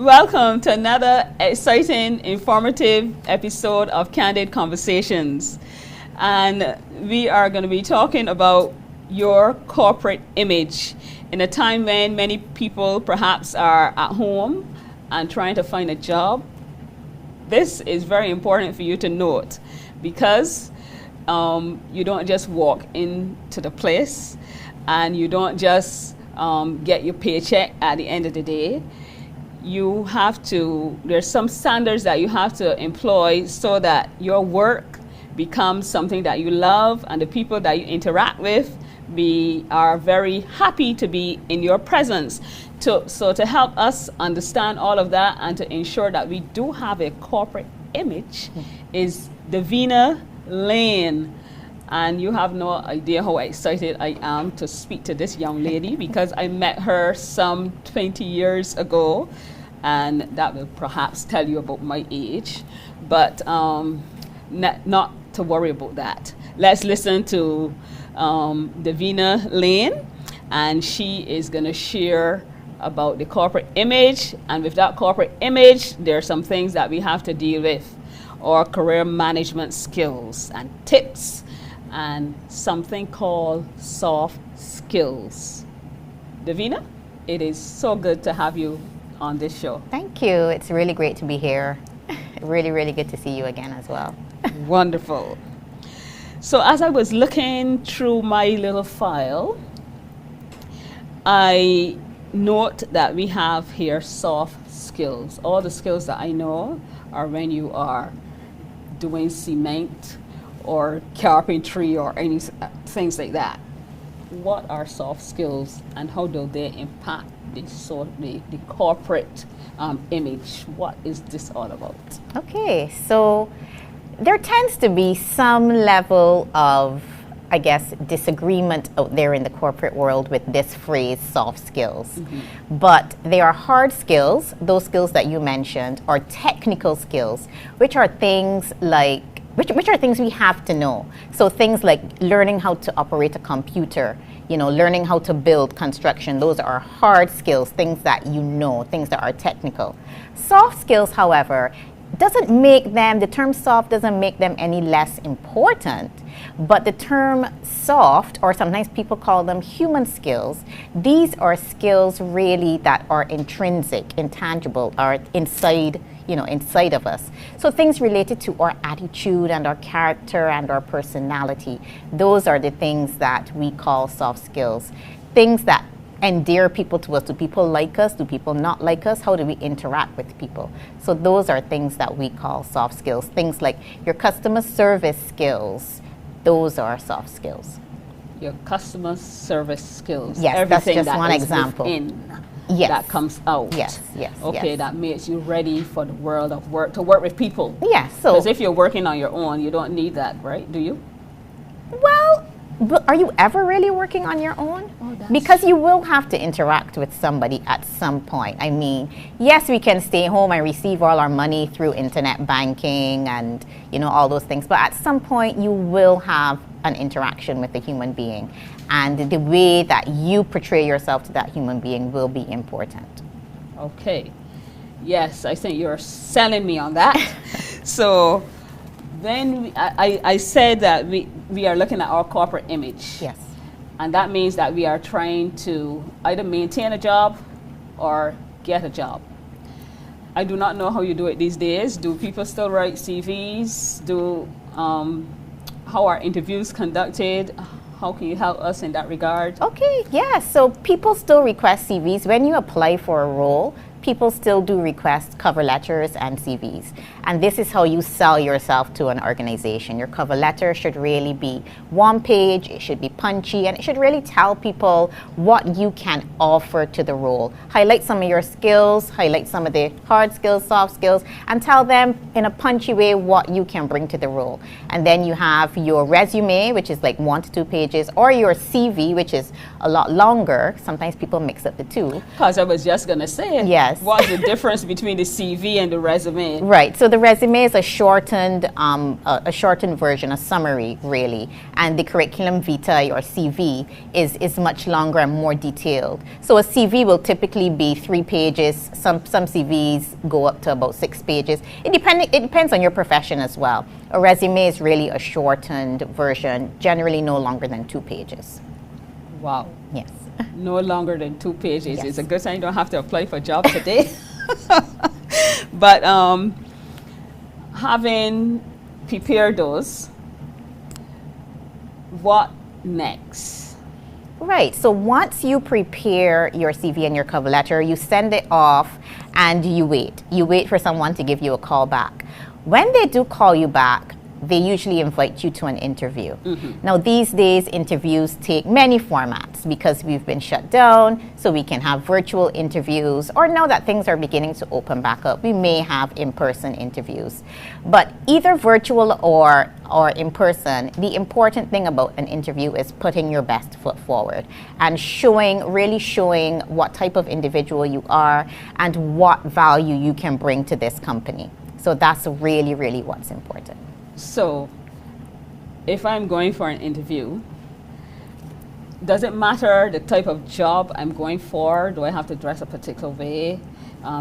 welcome to another exciting, informative episode of Candid Conversations. And we are going to be talking about your corporate image in a time when many people perhaps are at home and trying to find a job. This is very important for you to note because you don't just walk into the place and you don't just get your paycheck at the end of the day. You have to, there's some standards that you have to employ so that your work becomes something that you love and the people that you interact with are very happy to be in your presence. So to help us understand all of that and to ensure that we do have a corporate image is Davina Lane. And you have no idea how excited I am to speak to this young lady because I met her some 20 years ago, and that will perhaps tell you about my age, but not to worry about that. Let's listen to Davina Lane, and she is going to share about the corporate image, and with that corporate image, there are some things that we have to deal with, or career management skills and tips, and something called soft skills. Davina, it is so good to have you on this show. Thank you. It's really great to be here. Really, really good to see you again as well. Wonderful. So as I was looking through my little file, I note that we have here soft skills. All the skills that I know are when you are doing cement or carpentry or any things like that. What are soft skills and how do they impact the corporate image? What is this all about? Okay, so there tends to be some level of, I guess, disagreement out there in the corporate world with this phrase, soft skills. Mm-hmm. But they are hard skills, those skills that you mentioned, or technical skills, which are things like which are things we have to know. So things like learning how to operate a computer, learning how to build construction, those are hard skills, things that you know, things that are technical. Soft skills, however, the term soft doesn't make them any less important, but the term soft, or sometimes people call them human skills, these are skills really that are intrinsic, intangible, are inside of us. So things related to our attitude and our character and our personality, those are the things that we call soft skills. Things that endear people to us. Do people like us? Do people not like us? How do we interact with people? So those are things that we call soft skills. Things like your customer service skills, those are soft skills. Your customer service skills. Yes, everything that's just one example. Yes. That comes out. Yes. Okay, that makes you ready for the world of work, to work with people. Yes. So, because if you're working on your own, you don't need that, right? Do you? Well, but are you ever really working on your own? Because you will have to interact with somebody at some point. I mean, yes, we can stay home and receive all our money through internet banking and, all those things. But at some point, you will have an interaction with a human being. And the way that you portray yourself to that human being will be important. Okay. Yes, I think you're selling me on that. So then I said that we are looking at our corporate image. Yes. And that means that we are trying to either maintain a job or get a job. I do not know how you do it these days. Do people still write CVs? How are interviews conducted? How can you help us in that regard? Okay, yeah. So people still request CVs. When you apply for a role, people still do request cover letters and CVs. And this is how you sell yourself to an organization. Your cover letter should really be one page, it should be punchy, and it should really tell people what you can offer to the role. Highlight some of your skills, highlight some of the hard skills, soft skills, and tell them in a punchy way what you can bring to the role. And then you have your resume, which is like 1 to 2 pages, or your CV, which is a lot longer. Sometimes people mix up the two. Because I was just going to say, yes. Yes. What's the difference between the CV and the resume? Right. So the resume is a shortened version, a summary, really, and the curriculum vitae or CV is much longer and more detailed. So a CV will typically be 3 pages. Some CVs go up to about 6 pages. It depends on your profession as well. A resume is really a shortened version, generally no longer than 2 pages. Wow. Yes. No longer than 2 pages. Yes. It's a good sign you don't have to apply for a job today. But having prepared those, what next? Right. So once you prepare your CV and your cover letter, you send it off and you wait. You wait for someone to give you a call back. When they do call you back, they usually invite you to an interview. Now, these days, interviews take many formats because we've been shut down, so we can have virtual interviews, or now that things are beginning to open back up, we may have in-person interviews. But either virtual or in person, the important thing about an interview is putting your best foot forward and really showing what type of individual you are and what value you can bring to this company. So that's really, really what's important. So, if I'm going for an interview, does it matter the type of job I'm going for? Do I have to dress a particular way?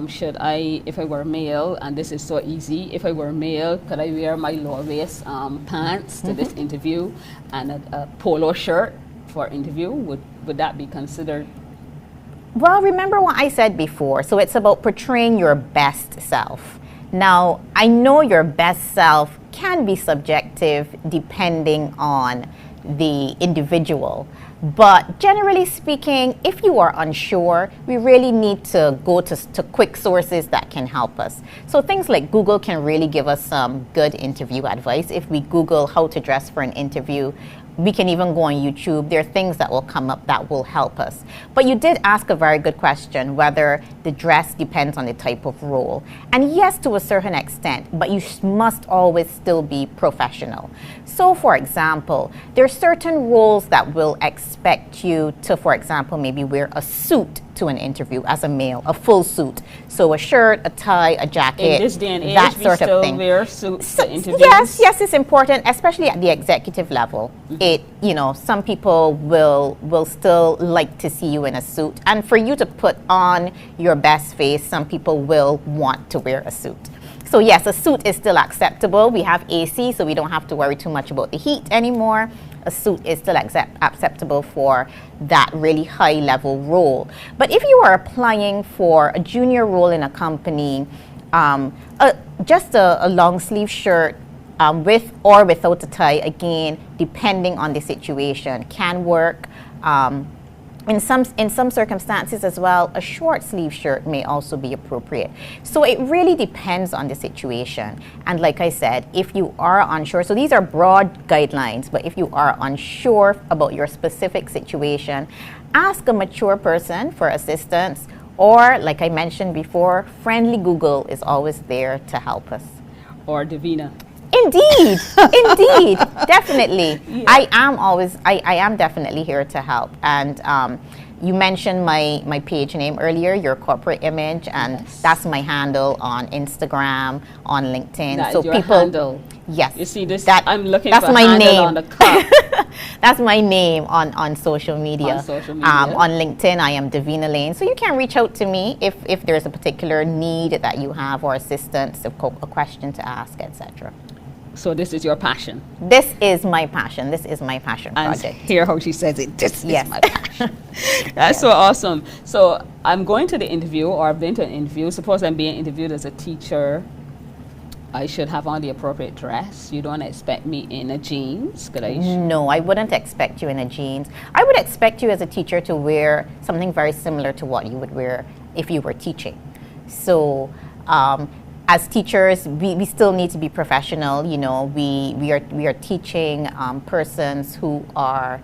Should I, if I were male, and this is so easy, if I were male, could I wear my low waist pants to this interview and a polo shirt for interview? Would that be considered? Well, remember what I said before. So it's about portraying your best self. Now, I know your best self can be subjective depending on the individual. But generally speaking, if you are unsure, we really need to go to quick sources that can help us. So things like Google can really give us some good interview advice. If we Google how to dress for an interview, we can even go on YouTube. There are things that will come up that will help us. But you did ask a very good question, whether the dress depends on the type of role. And yes, to a certain extent, but you must always still be professional. So for example, there are certain roles that will expect you to, for example, maybe wear a suit to an interview as a male, a full suit. So a shirt, a tie, a jacket, in this day and age, that we sort still of thing. Wear suits to interviews? Yes, it's important, especially at the executive level. Some people will still like to see you in a suit, and for you to put on your best face, some people will want to wear a suit. So yes, a suit is still acceptable. We have AC, so we don't have to worry too much about the heat anymore. A suit is still acceptable for that really high level role. But if you are applying for a junior role in a company, just a long sleeve shirt with or without a tie, again, depending on the situation, can work. In some circumstances as well, a short sleeve shirt may also be appropriate. So it really depends on the situation. And like I said, if you are unsure, so these are broad guidelines, but if you are unsure about your specific situation, ask a mature person for assistance, or like I mentioned before, friendly Google is always there to help us. Or Davina. Indeed, definitely. Yeah. I am definitely here to help. And you mentioned my page name earlier, your corporate image, and yes, that's my handle on Instagram, on LinkedIn. That so is your people, handle. Yes, you see this. I'm looking that's for my handle name on the cup. That's my name on social media. On social media. On LinkedIn, I am Davina Lane. So you can reach out to me if there's a particular need that you have, or assistance, a question to ask, etc. So this is your passion. This is my passion. This is my passion project. And hear how she says it. This yes, is my passion. That's so awesome. So I'm going to the interview, or I've been to an interview. Suppose I'm being interviewed as a teacher. I should have on the appropriate dress. You don't expect me in a jeans, could I? No, I wouldn't expect you in a jeans. I would expect you as a teacher to wear something very similar to what you would wear if you were teaching. So as teachers, we still need to be professional. We are teaching persons who are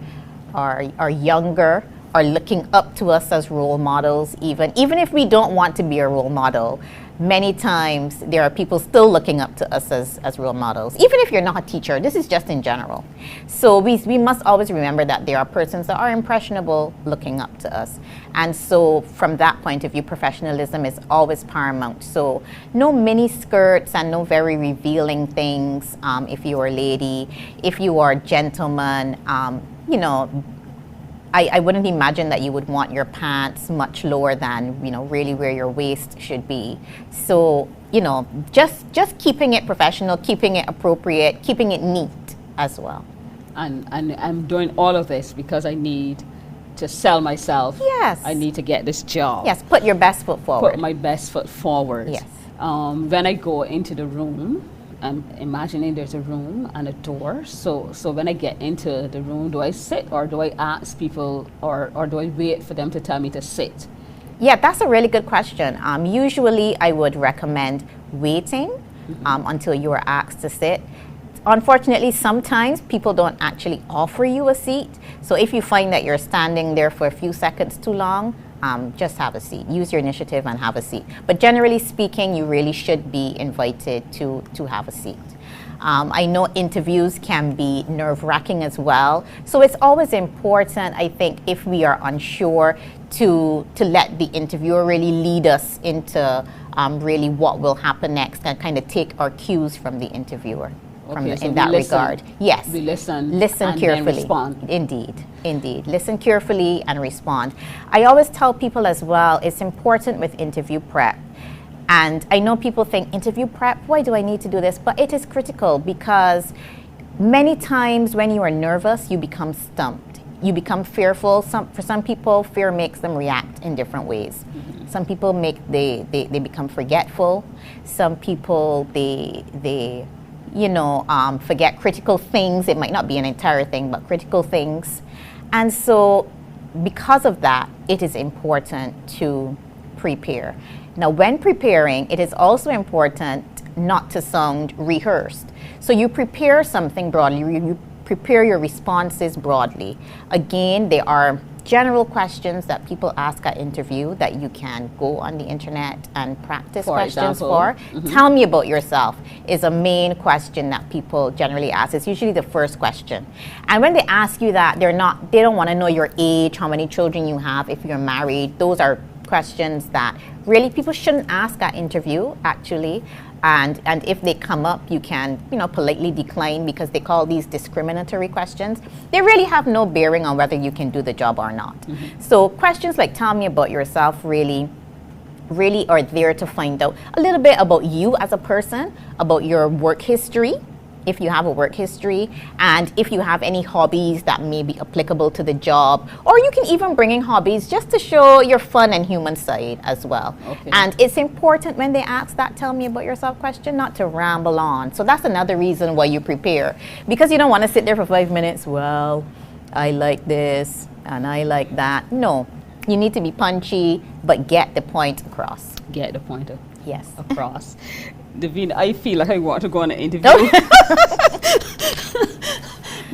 younger are looking up to us as role models, even if we don't want to be a role model. Many times there are people still looking up to us as role models, even if you're not a teacher. This is just in general. So we must always remember that there are persons that are impressionable looking up to us. And so from that point of view, professionalism is always paramount. So no mini skirts and no very revealing things if you are a lady. If you are a gentleman, you know, I wouldn't imagine that you would want your pants much lower than, you know, really where your waist should be. So, you know, just keeping it professional, keeping it appropriate, keeping it neat as well. And I'm doing all of this because I need to sell myself. Yes. I need to get this job. Yes, put your best foot forward. Put my best foot forward. Yes. When I go into the room, I'm imagining there's a room and a door. So when I get into the room, do I sit or do I ask people or do I wait for them to tell me to sit? Yeah, that's a really good question. Usually I would recommend waiting until you are asked to sit. Unfortunately, sometimes people don't actually offer you a seat. So if you find that you're standing there for a few seconds too long, just have a seat. Use your initiative and have a seat. But generally speaking, you really should be invited to have a seat. I know interviews can be nerve-wracking as well. So it's always important, I think, if we are unsure, to let the interviewer really lead us into really what will happen next and kind of take our cues from the interviewer. Okay, so in that listen, regard. Yes. We listen and carefully. Then respond. Indeed. Listen carefully and respond. I always tell people as well, it's important with interview prep. And I know people think, interview prep, why do I need to do this? But it is critical because many times when you are nervous, you become stumped. You become fearful. For some people, fear makes them react in different ways. Mm-hmm. Some people they become forgetful. Some people, they forget critical things. It might not be an entire thing, but critical things. And so because of that, it is important to prepare. Now, when preparing, it is also important not to sound rehearsed. So you prepare something broadly, you prepare your responses broadly. Again, there are general questions that people ask at interview that you can go on the internet and practice questions for. Mm-hmm. Tell me about yourself is a main question that people generally ask. It's usually the first question. And when they ask you that, they don't want to know your age, how many children you have, if you're married. Those are questions that really people shouldn't ask at interview, actually. And if they come up, you can, politely decline because they call these discriminatory questions. They really have no bearing on whether you can do the job or not. Mm-hmm. So questions like tell me about yourself really are there to find out a little bit about you as a person, about your work history, if you have a work history, and if you have any hobbies that may be applicable to the job, or you can even bring in hobbies just to show your fun and human side as well. Okay. And it's important when they ask that tell me about yourself question not to ramble on. So that's another reason why you prepare, because you don't want to sit there for 5 minutes, well, I like this and I like that. No, you need to be punchy, but get the point across. Get the point yes. across. Davina, I feel like I want to go on an interview.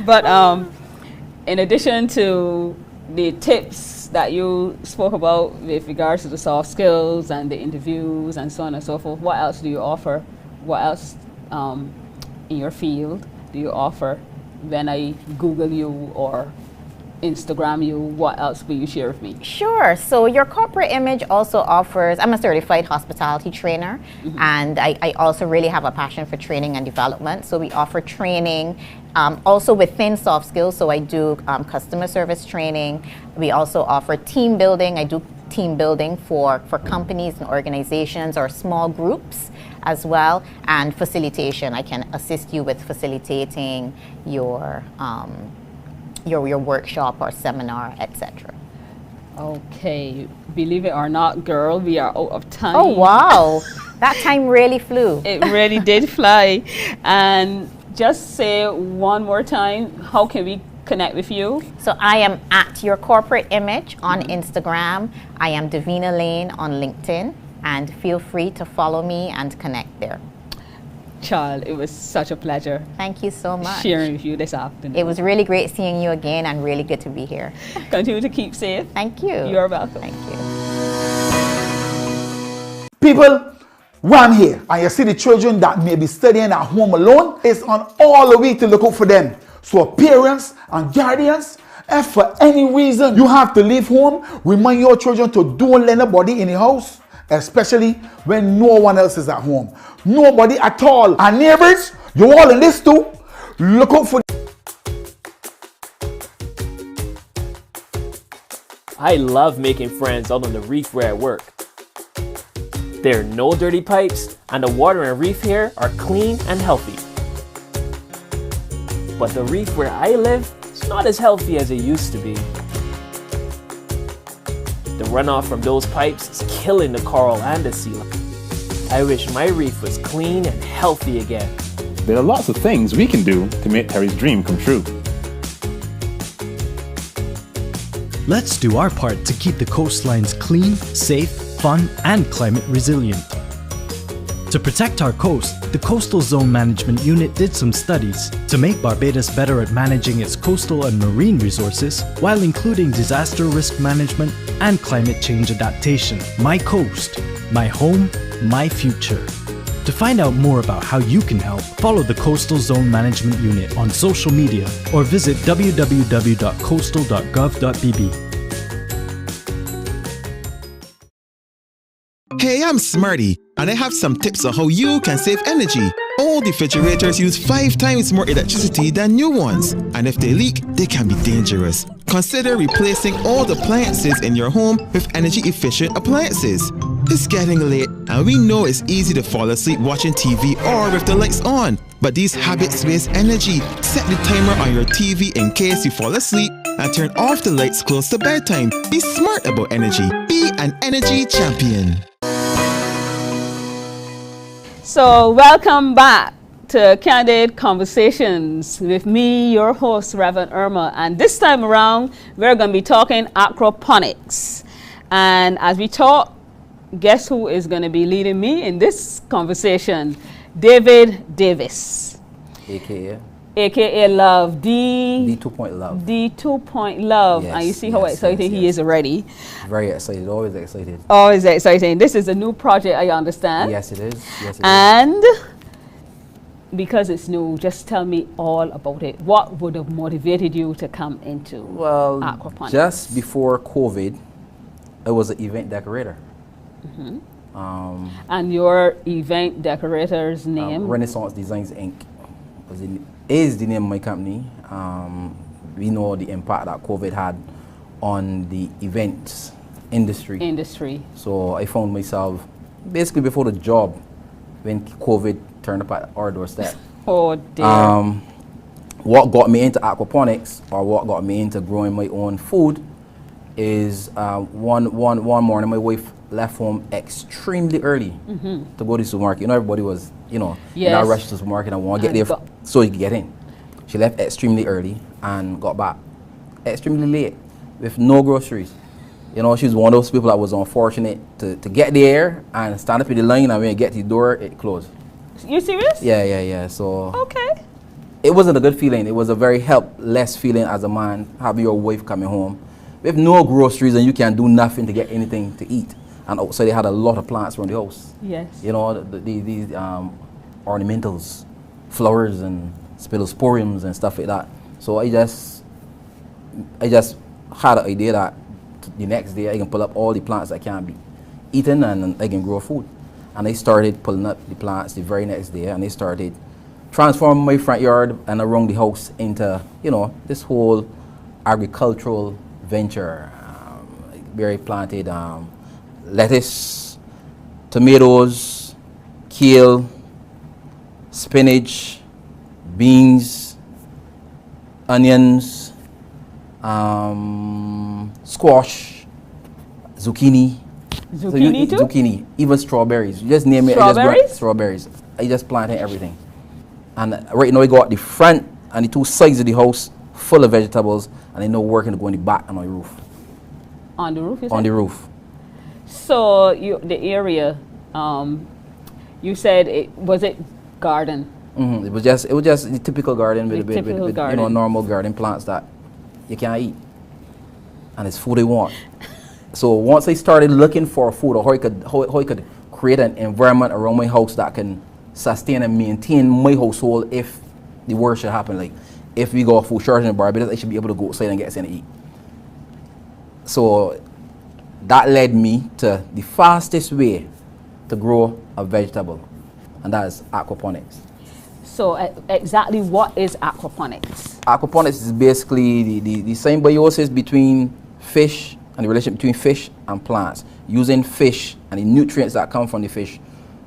But in addition to the tips that you spoke about with regards to the soft skills and the interviews and so on and so forth, what else do you offer? What else in your field do you offer? When I Google you or Instagram you, what else will you share with me? Sure. So your corporate image also offers, I'm a certified hospitality trainer, mm-hmm. and I also really have a passion for training and development. So we offer training also within soft skills. So I do customer service training. We also offer team building. I do team building for companies and organizations or small groups as well, and facilitation. I can assist you with facilitating your workshop or seminar, etc. Okay, believe it or not, girl, we are out of time. Oh wow, that time really flew. It really did fly. And just say one more time, how can we connect with you? So I am at Your Corporate Image on Instagram. I am Davina Lane on LinkedIn, and feel free to follow me and connect there. Child, it was such a pleasure Thank you so much. sharing with you this afternoon. It was really great seeing you again and really good to be here. Continue to keep safe. Thank you. You're welcome. Thank you. People, one here, and you see the children that may be studying at home alone, it's on all the way to look out for them. So parents and guardians, if for any reason you have to leave home, remind your children to don't let anybody in the house, especially when no one else is at home. Nobody at all. And neighbors, you all in this too, look out for. I love making friends out on the reef where I work. There are no dirty pipes, and the water and reef here are clean and healthy. But the reef where I live is not as healthy as it used to be. The runoff from those pipes is killing the coral and the sea life. I wish my reef was clean and healthy again. There are lots of things we can do to make Terry's dream come true. Let's do our part to keep the coastlines clean, safe, fun, and climate resilient. To protect our coast, the Coastal Zone Management Unit did some studies to make Barbados better at managing its coastal and marine resources while including disaster risk management and climate change adaptation. My coast, my home, my future. To find out more about how you can help, follow the Coastal Zone Management Unit on social media or visit www.coastal.gov.bb. Hey, I'm Smarty, and I have some tips on how you can save energy. Old refrigerators use 5 times more electricity than new ones, and if they leak, they can be dangerous. Consider replacing all the appliances in your home with energy-efficient appliances. It's getting late, and we know it's easy to fall asleep watching TV or with the lights on, but these habits waste energy. Set the timer on your TV in case you fall asleep, and turn off the lights close to bedtime. Be smart about energy. Be an energy champion. So, welcome back to Candid Conversations with me, your host, Rev Erma. And this time around, we're going to be talking aquaponics. And as we talk, guess who is going to be leading me in this conversation? David Davis. AKA Love. D 2 Love. D 2 Love. Yes, and you see how excited he is already. Very excited, always excited. Always exciting. This is a new project, I understand. Yes, it is. Yes, it and because it's new, just tell me all about it. What would have motivated you to come into aquaponics? Just before COVID, I was an event decorator. Mm-hmm. And your event decorator's name? Renaissance Designs Inc. Is the name of my company. We know the impact that COVID had on the events industry. So I found myself basically before the job when COVID turned up at our doorstep. Oh dear. What got me into aquaponics, or what got me into growing my own food, is one morning my wife left home extremely early to go to the supermarket. You know, everybody was, in a rush to the supermarket and want to get there so you could get in. She left extremely early and got back extremely late with no groceries. You know, she was one of those people that was unfortunate to get there and stand up in the line, and when you get to the door, it closed. You serious? Yeah. So okay. It wasn't a good feeling. It was a very helpless feeling as a man, having your wife coming home with no groceries and you can't do nothing to get anything to eat. And outside they had a lot of plants around the house. Yes. You know, these ornamentals, flowers and spinosporiums and stuff like that. So I just had an idea that the next day I can pull up all the plants that can be eaten and I can grow food. And I started pulling up the plants the very next day, and I started transforming my front yard and around the house into, this whole agricultural venture. Where I planted lettuce, tomatoes, kale, spinach, beans, onions, squash, zucchini. Zucchini too? Zucchini, even strawberries. You just name it. Strawberries? I just planted everything. And right now I got the front and the 2 sides of the house full of vegetables, and I know working to go in the back on my roof. On the roof, you said? On the roof. So the area, you said, was it garden. It was just the typical garden with Typical with garden. normal garden plants that you can't eat, and it's food they want. So once I started looking for food, or how I could create an environment around my house that can sustain and maintain my household if the worst should happen, like if we go a food shortage in Barbados, I should be able to go outside and get something to eat. So that led me to the fastest way to grow a vegetable, and that is aquaponics. So exactly what is aquaponics? Aquaponics is basically the symbiosis between fish and the relationship between fish and plants, using fish and the nutrients that come from the fish,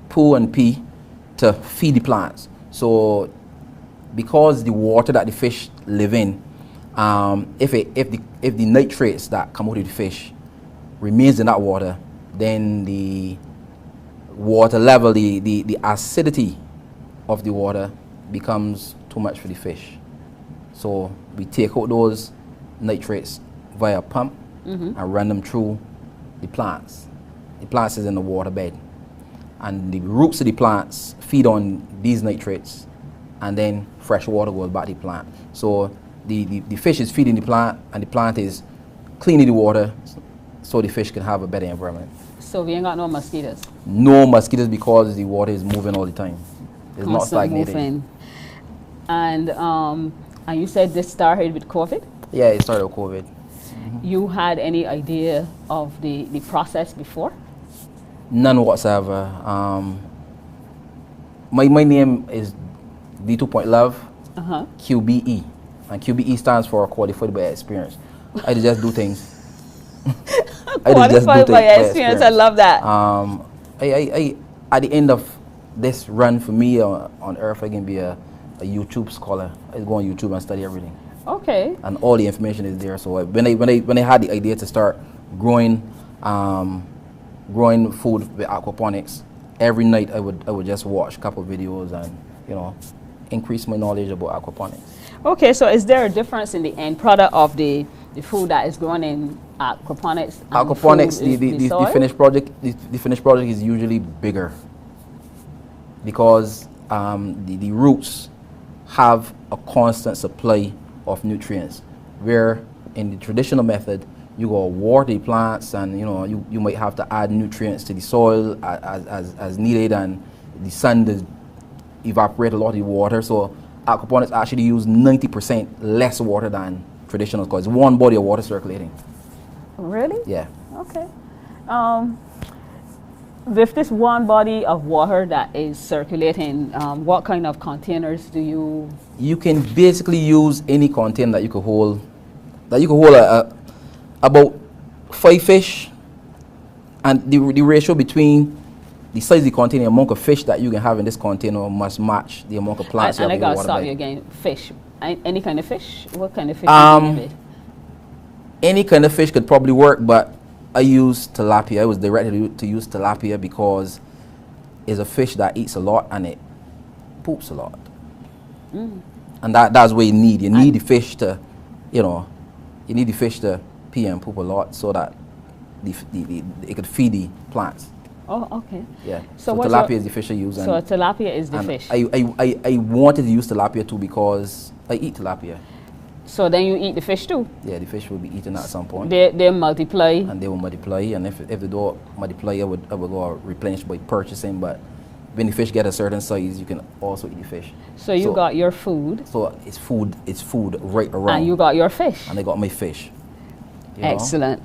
poo and pee, to feed the plants. So because the water that the fish live in, if the nitrates that come out of the fish remains in that water, then the water level, the acidity of the water becomes too much for the fish. So we take out those nitrates via pump and run them through the plants. The plants is in the water bed, and the roots of the plants feed on these nitrates, and then fresh water goes back to the plant. So the fish is feeding the plant, and the plant is cleaning the water so the fish can have a better environment. So we ain't got no mosquitoes? No mosquitoes, because the water is moving all the time. It's not stagnating. Moving. And you said this started with COVID? Yeah, it started with COVID. You had any idea of the process before? None whatsoever. My name is D2.Love, QBE. And QBE stands for Qualified by Experience. I just do things. Qualified by experience, I love that. I at the end of this run for me on Earth, I can be a YouTube scholar. I go on YouTube and study everything. Okay. And all the information is there. So when I had the idea to start growing food with aquaponics, every night I would just watch a couple of videos and increase my knowledge about aquaponics. Okay, so is there a difference in the end product of the food that is grown in aquaponics? Aquaponics, the finished product is usually bigger, because the roots have a constant supply of nutrients, where in the traditional method you go water the plants, and you might have to add nutrients to the soil as needed, and the sun does evaporate a lot of the water. So aquaponics actually use 90% less water than traditional, because it's one body of water circulating. Really? Yeah. Okay. With this one body of water that is circulating, what kind of containers do you? You can basically use any container that you could hold. About 5 fish, and the ratio between the size of the container and the amount of fish that you can have in this container must match the amount of plants you have in the water. And I got to stop you again. Fish. Any kind of fish? What kind of fish do you give it? Any kind of fish could probably work, but I use tilapia. I was directed to use tilapia because it's a fish that eats a lot and it poops a lot. And that's what you need. You need the fish to, pee and poop a lot so that it could feed the plants. Oh, okay. Yeah. So tilapia is the fish I use. So tilapia is the fish. I wanted to use tilapia too because I eat tilapia. So then you eat the fish too? Yeah, the fish will be eaten at some point. They multiply? And they will multiply, and if they don't multiply, I would go replenish by purchasing, but when the fish get a certain size, you can also eat the fish. So you got your food? So it's food right around. And you got your fish? And I got my fish. Excellent.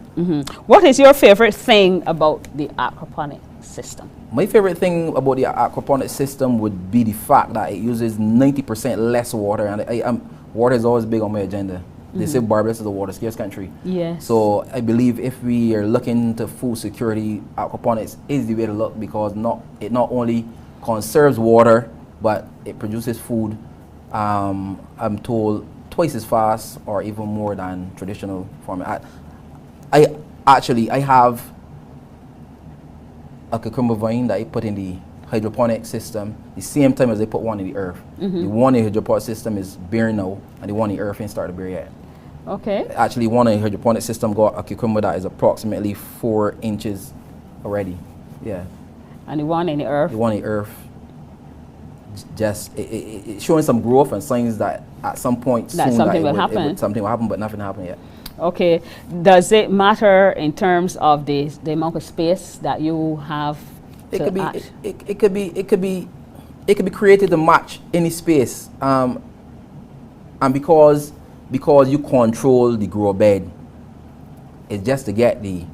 What is your favorite thing about the aquaponic system? My favorite thing about the aquaponic system would be the fact that it uses 90% less water, and water is always big on my agenda. They say Barbados is a water scarce country. Yes. So I believe if we are looking to food security, aquaponics is the way to look, because it not only conserves water, but it produces food, I'm told, twice as fast or even more than traditional farming. I have a cucumber vine that I put in the hydroponic system the same time as I put one in the earth. The one in the hydroponic system is bearing now, and the one in the earth ain't started to bear yet. Okay. Actually, one in the hydroponic system got a cucumber that is approximately 4 inches already. Yeah. And the one in the earth? The one in the earth just it showing some growth and signs that at some point That soon something will that happen. something will happen, but nothing happened yet. Okay. Does it matter in terms of the amount of space that you have It to could be act? it could be created to match any space, and because you control the grow bed, it's just to get the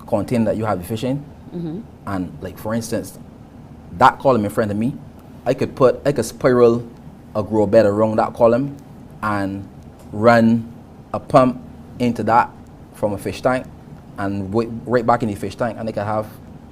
container that you have efficient. And like for instance, that column in front of me, I could spiral a grow bed around that column and run a pump into that from a fish tank and right back in the fish tank, and I could have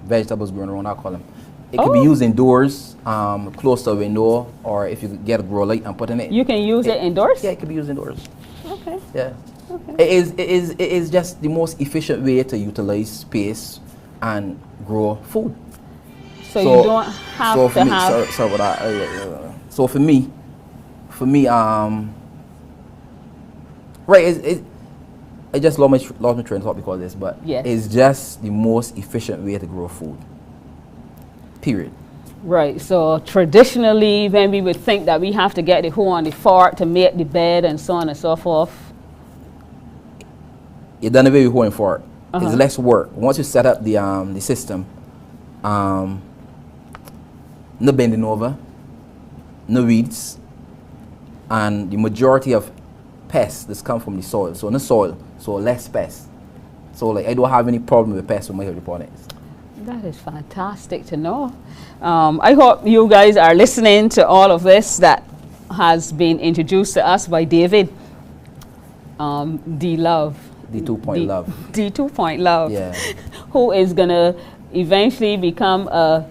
vegetables growing around that column. It could be used indoors, close to a window, or if you could get a grow light and put in it. You can use it indoors? Yeah, it could be used indoors. Okay. Yeah. Okay. It is just the most efficient way to utilize space and grow food. So you don't have so to for me, have... sorry about that. So for me, right, I just lost my train of thought because of this, but Yes. it's just the most efficient way to grow food. Period. Right, so traditionally when we would think that we have to get the hoe and the fork to make the bed and so on and so forth. You done away with hoe and fork. It's less work. Once you set up the system, no bending over, no weeds, and the majority of pests that come from the soil. So no soil, so less pests. So like I don't have any problem with pests with my hydroponics. That is fantastic to know. I hope you guys are listening to all of this that has been introduced to us by David. D-Love. D2.Love. D2.Love. Yeah. Who is going to eventually become a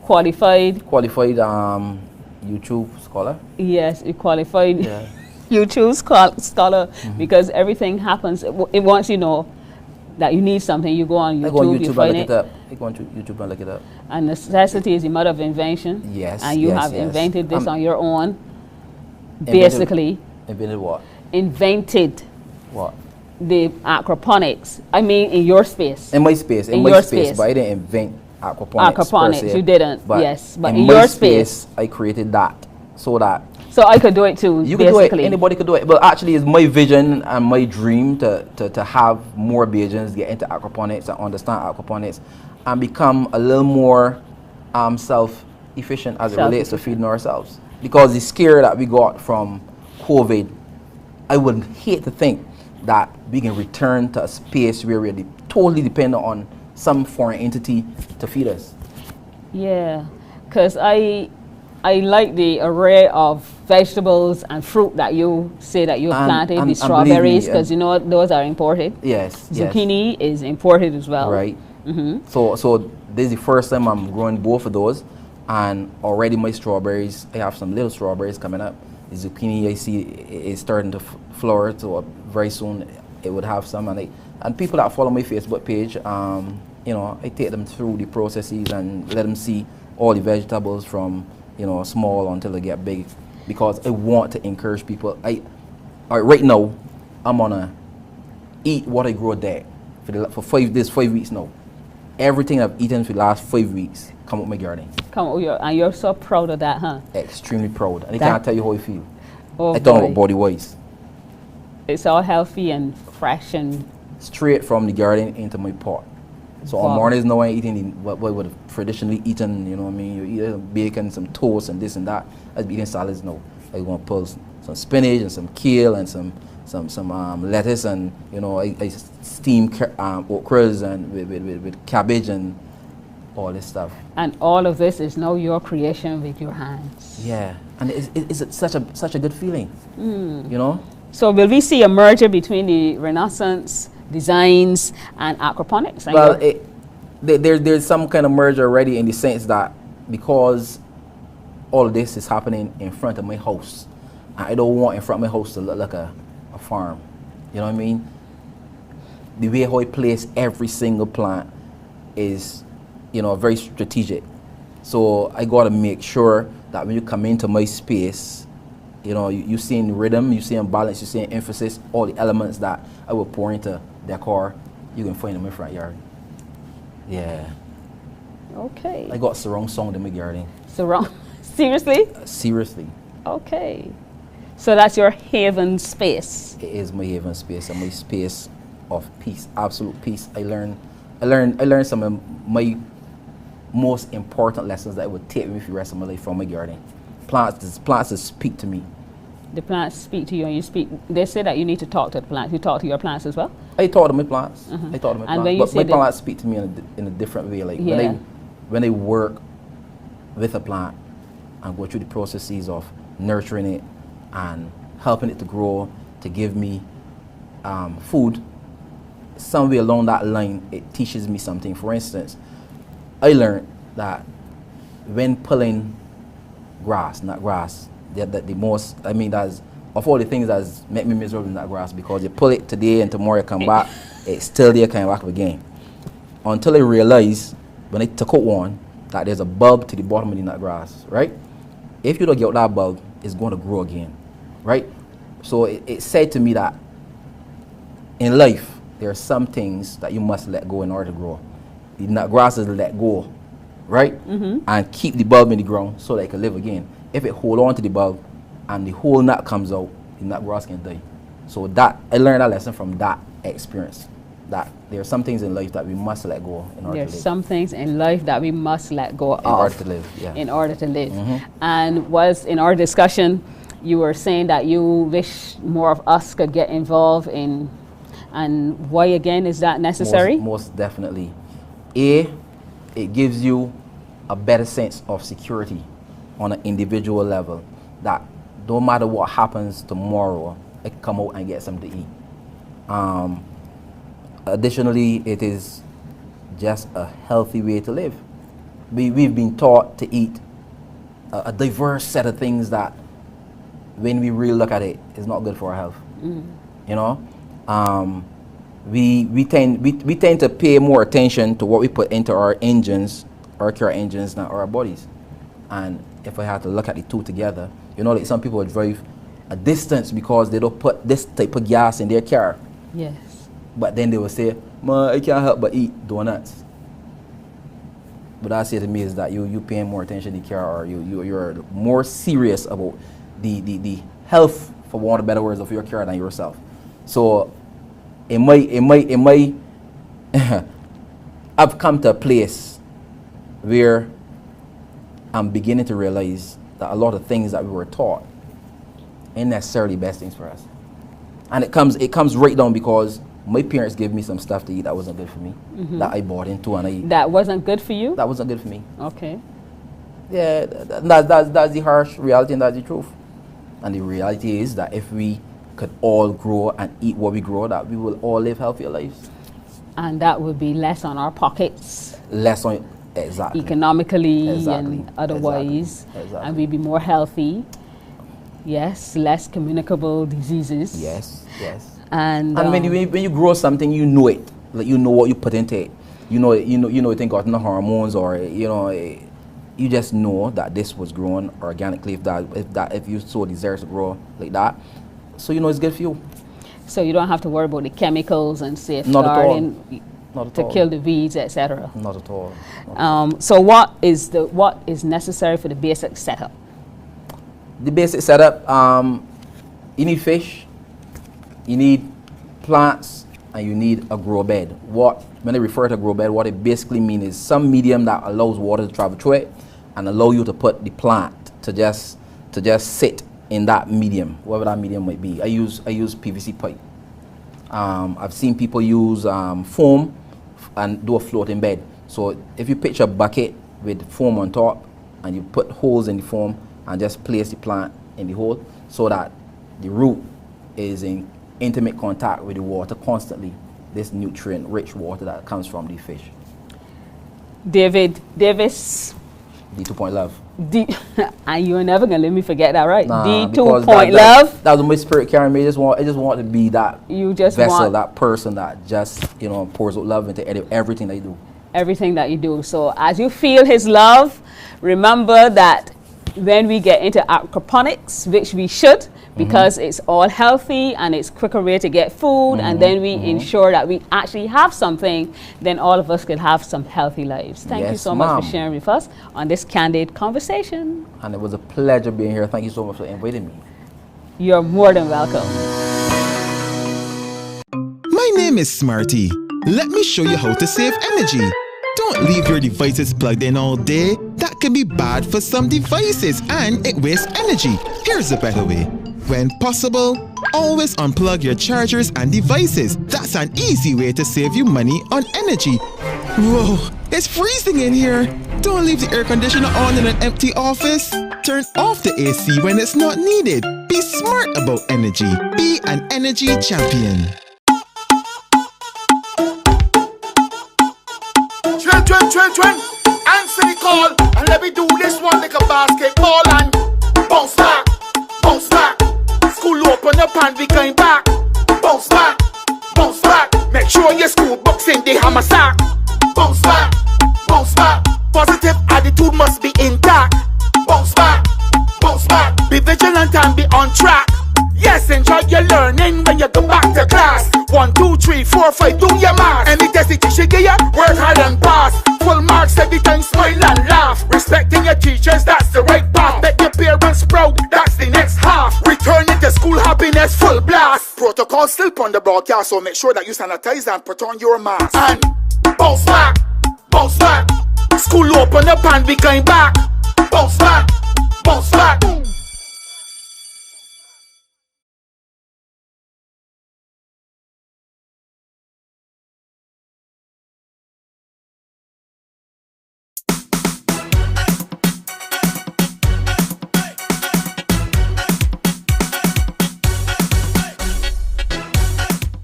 qualified YouTube scholar. Yes, a qualified Yeah. YouTube scholar, because everything happens. Once you know that you need something, you go on I go on YouTube, you YouTube and find look it. it up. I go on YouTube and look it up. And necessity is the mother of invention. Yes. And you yes, have yes. invented this on your own. Invented- Basically, Invented what? invented What? the aquaponics. I mean, in your space. In my space. In my your space. space. But I didn't invent aquaponics. per Aquaponics, se. you didn't, But yes, but in my your space. I created that so that So I could do it too, you could basically. do it. Anybody could do it. But actually, it's my vision and my dream to have more Bajans get into aquaponics and understand aquaponics and become a little more self-efficient as it relates to feeding ourselves. Because the scare that we got from COVID, I would hate to think that we can return to a space where we're totally dependent on some foreign entity to feed us. Yeah, because I like the array of vegetables and fruit that you say that you've planted, the strawberries, because you know those are imported. Yes. Zucchini is imported as well. Right. So this is the first time I'm growing both of those, and already my strawberries, I have some little strawberries coming up. The zucchini I see is starting to flower, so very soon it would have some. And people that follow my Facebook page, you know, I take them through the processes and let them see all the vegetables from, you know, small until they get big, because I want to encourage people. Right now, I'm gonna eat what I grow there for 5 weeks now. Everything I've eaten for the last 5 weeks come with my garden. And you're so proud of that, huh? Extremely proud. And I can't tell you how I feel. Oh, I don't know boy. body wise. It's all healthy and fresh and Straight from the garden into my pot. So on mornings now I'm eating what I would have traditionally eaten, you know what I mean? You eat bacon, some toast and this and that. I'd be eating salads now. I'm gonna pull some spinach and some kale and some lettuce, and you know I steam okras and with cabbage and all this stuff. And all of this is now your creation with your hands. Yeah, and it's such a good feeling, you know. So will we see a merger between the Renaissance designs and aquaponics? Well, there's some kind of merger already, in the sense that because all this is happening in front of my house, I don't want in front of my house to look like a farm. You know what I mean? The way how I place every single plant is, you know, very strategic. So I got to make sure that when you come into my space, you know, you seeing rhythm, you seeing balance, you seeing emphasis, all the elements that I will pour into decor, you can find in my front yard. Yeah. Okay. I got surround sound in my garden. Seriously? Seriously. Okay. So that's your haven space. It is my haven space and my space of peace, absolute peace. I learned some of my most important lessons that I would take with me for the rest of my life from my garden. Plants that speak to me. The plants speak to you, and you speak. They say that you need to talk to the plants. You talk to your plants as well. I talk to my plants. Uh-huh. I talk to my And when plants. you But say my plants speak to me in a different way. Like Yeah. when I work with a plant and go through the processes of nurturing it and helping it to grow, to give me food, somewhere along that line, it teaches me something. For instance, I learned that when pulling grass, the most, I mean, that's, of all the things that's make me miserable in that grass, because you pull it today and tomorrow you come back, it's still there, come back again. Until I realized, when I took out one, that there's a bulb to the bottom of the nut grass, right? If you don't get out that bulb, it's going to grow again, right? So it said to me that in life, there are some things that you must let go in order to grow. The nut grass is let go, right? And keep the bulb in the ground so that it can live again. If it hold on to the bulb and the whole nut comes out, the nut grass can die. So that, I learned that lesson from that experience, that there are some things in life that we must let go in order to live. There's some things in life that we must let go of. In order to live, yeah. In order to live. And was in our discussion, you were saying that you wish more of us could get involved in, and why again is that necessary? Most definitely. It gives you a better sense of security on an individual level, that no matter what happens tomorrow, I can come out and get something to eat. Additionally, it is just a healthy way to live. We've been taught to eat a diverse set of things that, when we really look at it, is not good for our health. You know, we tend to pay more attention to what we put into our engines, our car engines, than our bodies. And if I had to look at the two together, you know, like some people drive a distance because they don't put this type of gas in their car. Yes. But then they will say, "Man, I can't help but eat donuts." But I say to me is that you paying more attention to the car, or you're more serious about the health, for want of better words, of your car than yourself. So it might I've come to a place where I'm beginning to realize that a lot of things that we were taught ain't necessarily best things for us. And it comes right down because my parents gave me some stuff to eat that wasn't good for me, that I bought into and I eat. That wasn't good for you? That wasn't good for me. Okay. Yeah, that's the harsh reality, and that's the truth. And the reality is that if we could all grow and eat what we grow, that we will all live healthier lives. And that would be less on our pockets. Less on, exactly. Economically Exactly. and otherwise. Exactly. And we'd be more healthy. Yes, less communicable diseases. Yes. And when you grow something, you know it. Like, you know what you put into it. You know it ain't got no hormones, or you just know that this was grown organically. If you so desire to grow like that, so you know it's good for you. So you don't have to worry about the chemicals and safeguarding to kill the weeds, etc. Not at all. So what is necessary for the basic setup? The basic setup, you need fish, you need plants, and you need a grow bed. When I refer to a grow bed, what it basically means is some medium that allows water to travel through it and allow you to put the plant to just sit in that medium, whatever that medium might be. I use PVC pipe. I've seen people use foam and do a floating bed. So if you picture a bucket with foam on top and you put holes in the foam and just place the plant in the hole, so that the root is in intimate contact with the water constantly, this nutrient-rich water that comes from the fish. David Davis. D2 Love. And you're never gonna let me forget that, right? Nah, D2 Love. That was my spirit carrying me. I just want to be that vessel, that person that just pours out love into everything they do. Everything that you do. So as you feel his love, remember that when we get into aquaponics, which we should, because it's all healthy and it's quicker way to get food, and then we ensure that we actually have something, then all of us could have some healthy lives. Thank you Yes, so much for ma'am. sharing with us on this candid conversation. And it was a pleasure being here. Thank you so much for inviting me. You're more than welcome. My name is Smarty. Let me show you how to save energy. Don't leave your devices plugged in all day. That can be bad for some devices and it wastes energy. Here's a better way. When possible, always unplug your chargers and devices. That's an easy way to save you money on energy. Whoa, it's freezing in here. Don't leave the air conditioner on in an empty office. Turn off the AC when it's not needed. Be smart about energy. Be an energy champion. Children, answer the call and let me do this one like a basketball and bounce back, bounce back. School open up and we going back. Bounce back, bounce back. Make sure your school books in the hammer sack. Bounce back, bounce back. Positive attitude must be intact. Bounce back, bounce back. Be vigilant and be on track. Yes, enjoy your learning when you go back to class. 1, 2, 3, 4, 5, do your math. Any test the teacher give you, work hard and pass. Full marks every time, smile and laugh. Respecting your teachers, that's the right path. Make your parents proud, that's the next half. Returning to school, happiness, full blast. Protocol still on the broadcast, so make sure that you sanitize and put on your mask. And bounce back, bounce back. School open up and we going back. Bounce back, bounce back.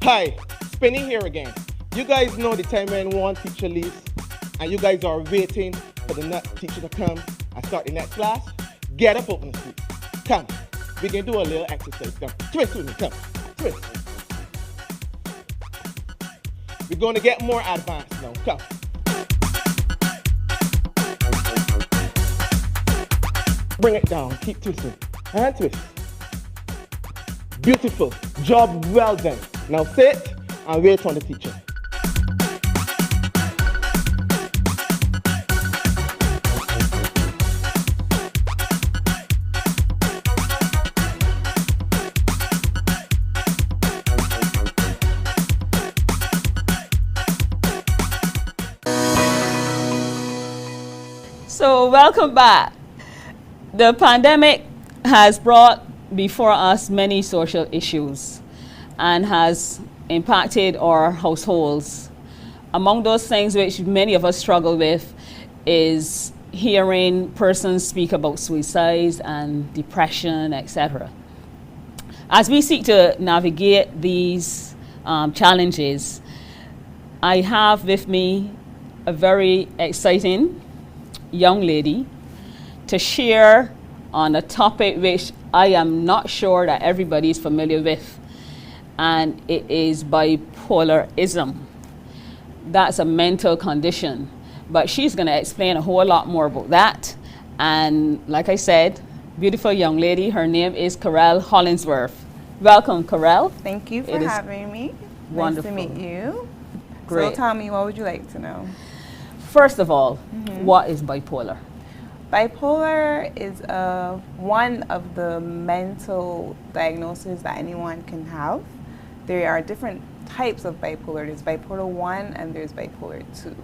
Hi, Spinny here again. You guys know the time when one teacher leaves and you guys are waiting for the next teacher to come and start the next class? Get up, open the street. Come, we can do a little exercise. Come, twist with me, come, twist. We're going to get more advanced now, come. Bring it down, keep twisting, and twist. Beautiful, job well done. Now sit and wait on the teacher. So welcome back. The pandemic has brought before us many social issues and has impacted our households. Among those things which many of us struggle with is hearing persons speak about suicides and depression, etc. As we seek to navigate these challenges, I have with me a very exciting young lady to share on a topic which I am not sure that everybody is familiar with, and it is bipolarism. That's a mental condition, but she's going to explain a whole lot more about that. And like I said, beautiful young lady, her name is Carell Hollingsworth. Welcome, Carell. Thank you for having me. Wonderful. Nice to meet you. Great. So tell me, what would you like to know? First of all, what is bipolar? Bipolar is one of the mental diagnoses that anyone can have. There are different types of bipolar. There's bipolar 1 and there's bipolar 2.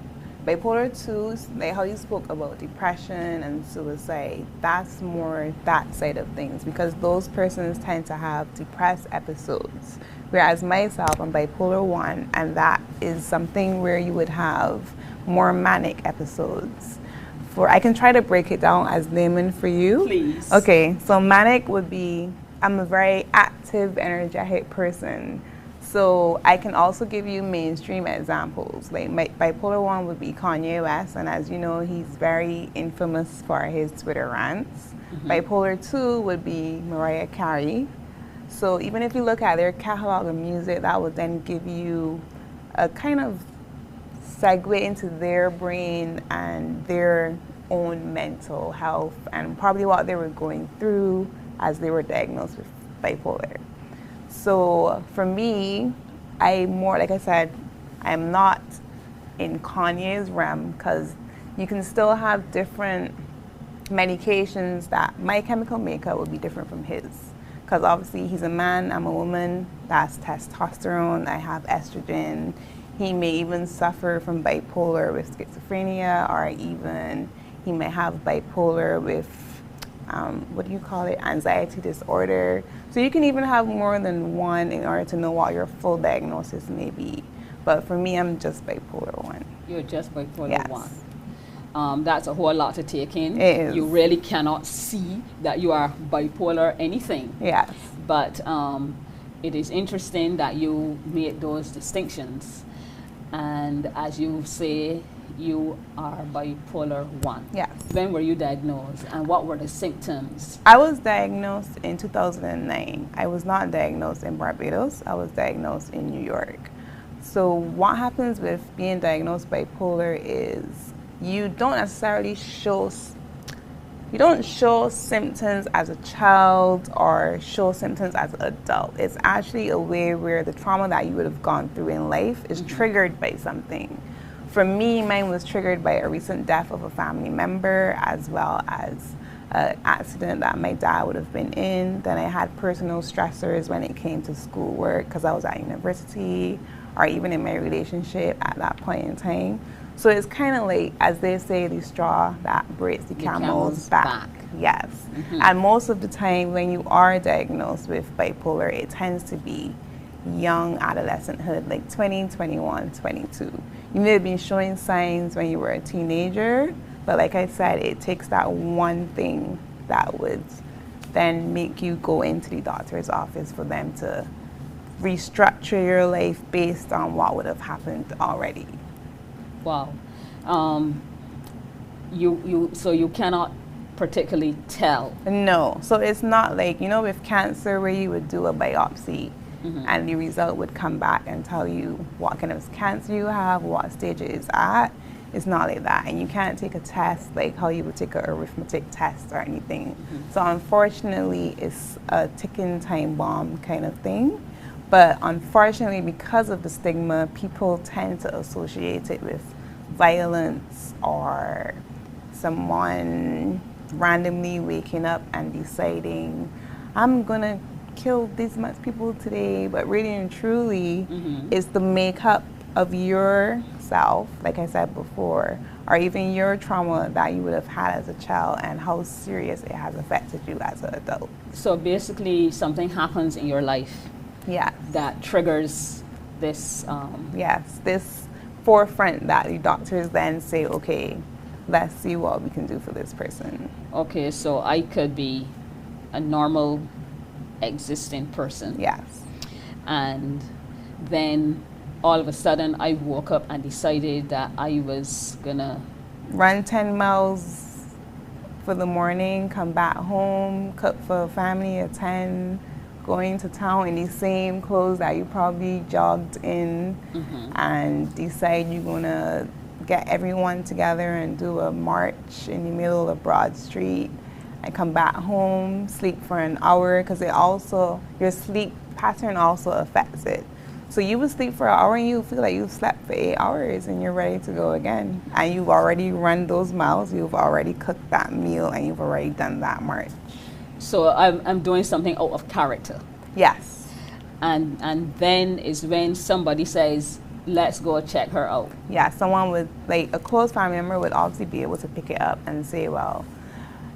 Bipolar 2, like how you spoke about depression and suicide, that's more that side of things, because those persons tend to have depressed episodes. Whereas myself, I'm bipolar 1, and that is something where you would have more manic episodes. I can try to break it down as layman for you. Please. Okay, so manic would be, I'm a very active, energetic person. So I can also give you mainstream examples. Like bipolar 1 would be Kanye West, and as you know, he's very infamous for his Twitter rants. Bipolar 2 would be Mariah Carey. So even if you look at their catalog of music, that would then give you a kind of segue into their brain and their own mental health and probably what they were going through as they were diagnosed with bipolar. So for me, like I said, I'm not in Kanye's realm, because you can still have different medications that my chemical makeup would be different from his. Because obviously he's a man, I'm a woman, that's testosterone, I have estrogen. He may even suffer from bipolar with schizophrenia, or even he may have bipolar with, anxiety disorder. So you can even have more than one in order to know what your full diagnosis may be. But for me, I'm just bipolar 1. You're just bipolar Yes. 1. That's a whole lot to take in. It is. You really cannot see that you are bipolar anything. Yes. But it is interesting that you made those distinctions. And as you say, you are bipolar 1. Yes. When were you diagnosed, and what were the symptoms? I was diagnosed in 2009. I was not diagnosed in Barbados. I was diagnosed in New York. So what happens with being diagnosed bipolar is you don't necessarily show symptoms as a child or show symptoms as an adult. It's actually a way where the trauma that you would have gone through in life is triggered by something. For me, mine was triggered by a recent death of a family member, as well as an accident that my dad would have been in. Then I had personal stressors when it came to schoolwork, because I was at university, or even in my relationship at that point in time. So it's kind of like, as they say, the straw that breaks the camel's back. Yes. And most of the time when you are diagnosed with bipolar, it tends to be young adolescenthood, like 20, 21, 22. You may have been showing signs when you were a teenager, but like I said, it takes that one thing that would then make you go into the doctor's office for them to restructure your life based on what would have happened already. Wow. So you cannot particularly tell? No. So it's not like, with cancer where you would do a biopsy and the result would come back and tell you what kind of cancer you have, what stage it is at. It's not like that. And you can't take a test like how you would take an arithmetic test or anything. So unfortunately, it's a ticking time bomb kind of thing. But unfortunately, because of the stigma, people tend to associate it with violence or someone randomly waking up and deciding, I'm gonna kill these much people today. But really and truly, it's the makeup of yourself, like I said before, or even your trauma that you would have had as a child and how serious it has affected you as an adult. So basically, something happens in your life. Yes. That triggers this. Yes, this forefront that the doctors then say, okay, let's see what we can do for this person. Okay, so I could be a normal existing person. Yes. And then all of a sudden I woke up and decided that I was gonna run 10 miles for the morning, come back home, cook for a family of 10, going to town in the same clothes that you probably jogged in, and decide you're gonna get everyone together and do a march in the middle of Broad Street and come back home, sleep for an hour, because your sleep pattern also affects it. So you would sleep for an hour and you feel like you've slept for 8 hours and you're ready to go again. And you've already run those miles, you've already cooked that meal, and you've already done that march. So I'm doing something out of character. Yes. And then is when somebody says, let's go check her out. Yeah, someone would, like a close family member would obviously be able to pick it up and say, well,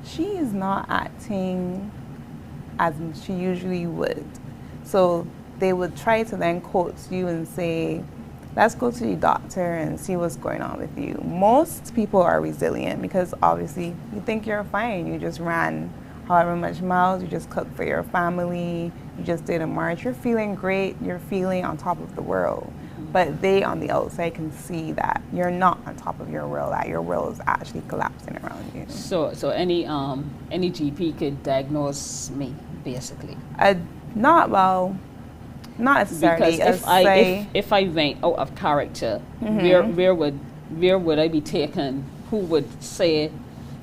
she is not acting as she usually would. So they would try to then coach you and say, let's go to the doctor and see what's going on with you. Most people are resilient because obviously you think you're fine. You just ran however much miles, you just cooked for your family, you just did a march. You're feeling great, you're feeling on top of the world. But they on the outside can see that you're not on top of your world, that your world is actually collapsing around you. So any GP could diagnose me, basically? Not necessarily. Because if I went out of character, where would I be taken? Who would say,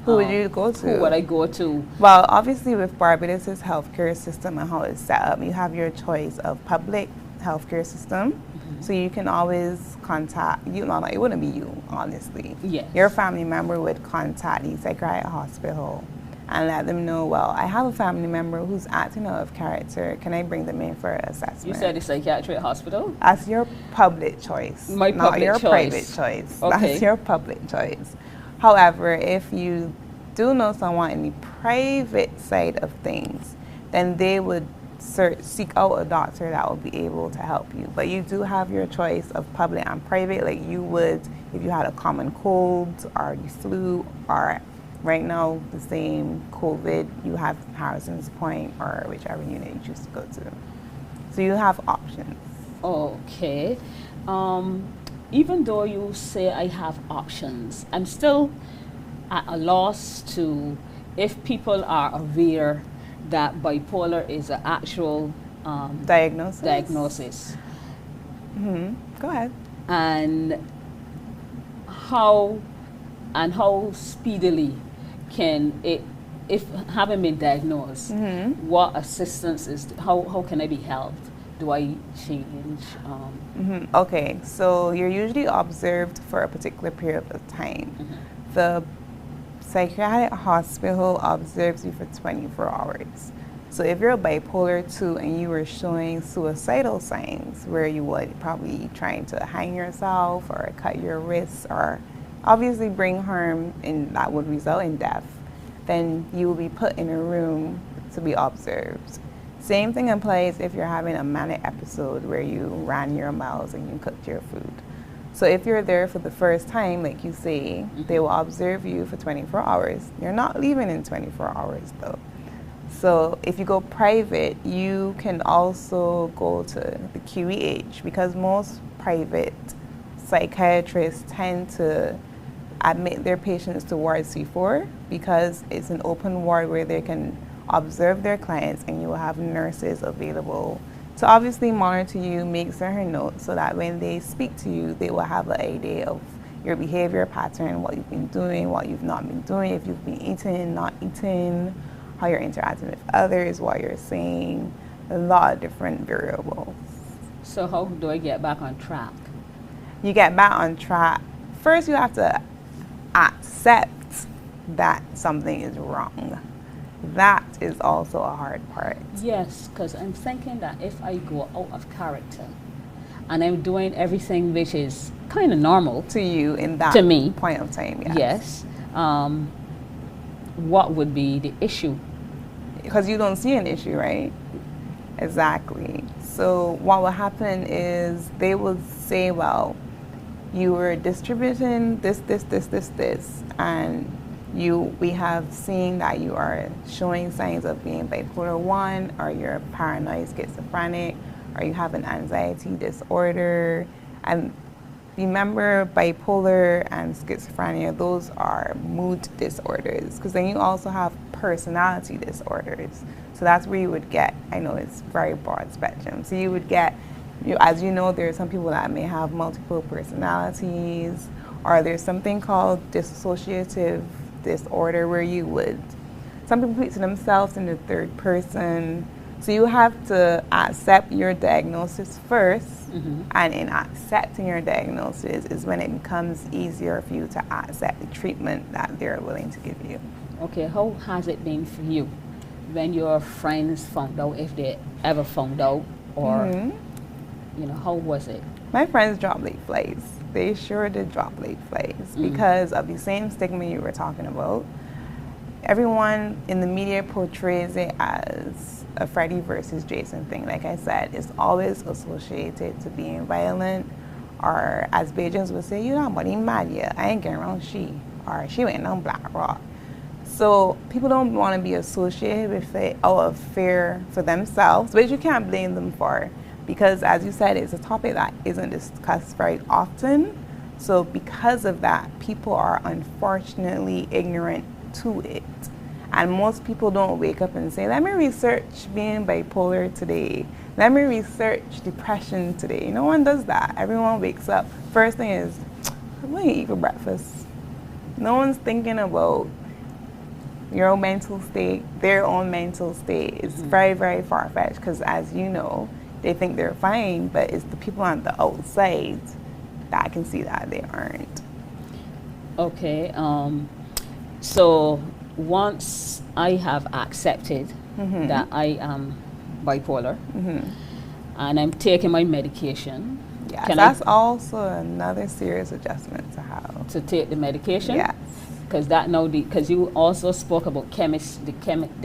Who would you go to? Who would I go to? Well, obviously with Barbados' healthcare system and how it's set up, you have your choice of public healthcare system. So you can always contact, it wouldn't be you, honestly. Yes. Your family member would contact the psychiatric hospital and let them know, well, I have a family member who's acting out of character. Can I bring them in for an assessment? You said the psychiatric hospital? That's your public choice. My not public your choice. Private choice. Okay. That's your public choice. However, if you do know someone in the private side of things, then they would seek out a doctor that will be able to help you. But you do have your choice of public and private, like you would if you had a common cold or the flu, or right now the same COVID, you have Harrison's Point or whichever unit you choose to go to. So you have options. Okay. Even though you say I have options, I'm still at a loss to, if people are aware that bipolar is an actual diagnosis. Go ahead. And how speedily can it, if having been diagnosed, what assistance how can I be helped? Do I change? Okay, so you're usually observed for a particular period of time. The psychiatric hospital observes you for 24 hours. So if you're bipolar 2 and you were showing suicidal signs where you would probably trying to hang yourself or cut your wrists or obviously bring harm and that would result in death, then you will be put in a room to be observed. Same thing applies if you're having a manic episode where you ran your miles and you cooked your food. So if you're there for the first time, like you say, they will observe you for 24 hours. You're not leaving in 24 hours though. So if you go private, you can also go to the QEH because most private psychiatrists tend to admit their patients to Ward C4 because it's an open ward where they can observe their clients and you will have nurses available to obviously monitor you, make certain notes so that when they speak to you, they will have an idea of your behavior pattern, what you've been doing, what you've not been doing, if you've been eating, not eating, how you're interacting with others, what you're saying, a lot of different variables. So how do I get back on track? You get back on track. First, you have to accept that something is wrong. That is also a hard part. Yes, because I'm thinking that if I go out of character and I'm doing everything which is kind of normal to you in that to me, point of time, yes, what would be the issue? Because you don't see an issue, right? Exactly. So what will happen is they will say, well, you were distributing this, and we have seen that you are showing signs of being bipolar 1, or you're paranoid schizophrenic, or you have an anxiety disorder. And remember, bipolar and schizophrenia, those are mood disorders, because then you also have personality disorders. So that's where you would get, I know it's very broad spectrum, so you would get, as you know, there are some people that may have multiple personalities, or there's something called dissociative disorder where some people speak to themselves in the third person. So you have to accept your diagnosis first, and in accepting your diagnosis is when it becomes easier for you to accept the treatment that they're willing to give you. Okay, how has it been for you when your friends found out, if they ever found out, or how was it? My friends dropped like flies. They sure did drop like flies because of the same stigma you were talking about. Everyone in the media portrays it as a Freddy versus Jason thing. Like I said, it's always associated to being violent, or as Bajans would say, you know, buddy mad, yeah, I ain't getting around she, or she went on Black Rock. So people don't want to be associated with it out of fear for themselves, which you can't blame them for, because as you said, it's a topic that isn't discussed very often. So because of that, people are unfortunately ignorant to it. And most people don't wake up and say, let me research being bipolar today. Let me research depression today. No one does that. Everyone wakes up. First thing is, what do you eat for breakfast? No one's thinking about your own mental state, their own mental state is very, very far-fetched because, as you know, they think they're fine, but it's the people on the outside that can see that they aren't. Okay. So once I have accepted that I am bipolar and I'm taking my medication, yes, that's also another serious adjustment to have. To take the medication? Yes. Because that now, because you also spoke about the chemicals in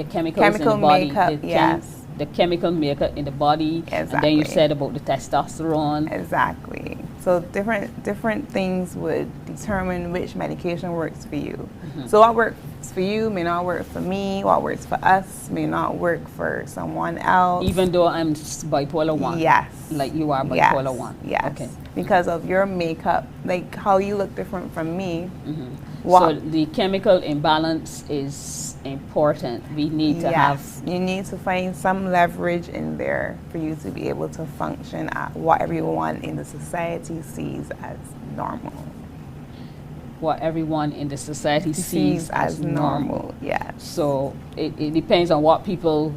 Chemical the body. makeup, yes. The chemical makeup in the body. Exactly. And then you said about the testosterone. Exactly. So different things would determine which medication works for you. So what works for you may not work for me. What works for us may not work for someone else. Even though I'm bipolar 1. Yes. Like you are bipolar 1. Yes. Okay. Because of your makeup, like how you look different from me. So the chemical imbalance is important. We need to have. You need to find some leverage in there for you to be able to function at what everyone in the society sees as normal. What everyone in the society sees as normal. Yes. So it depends on what people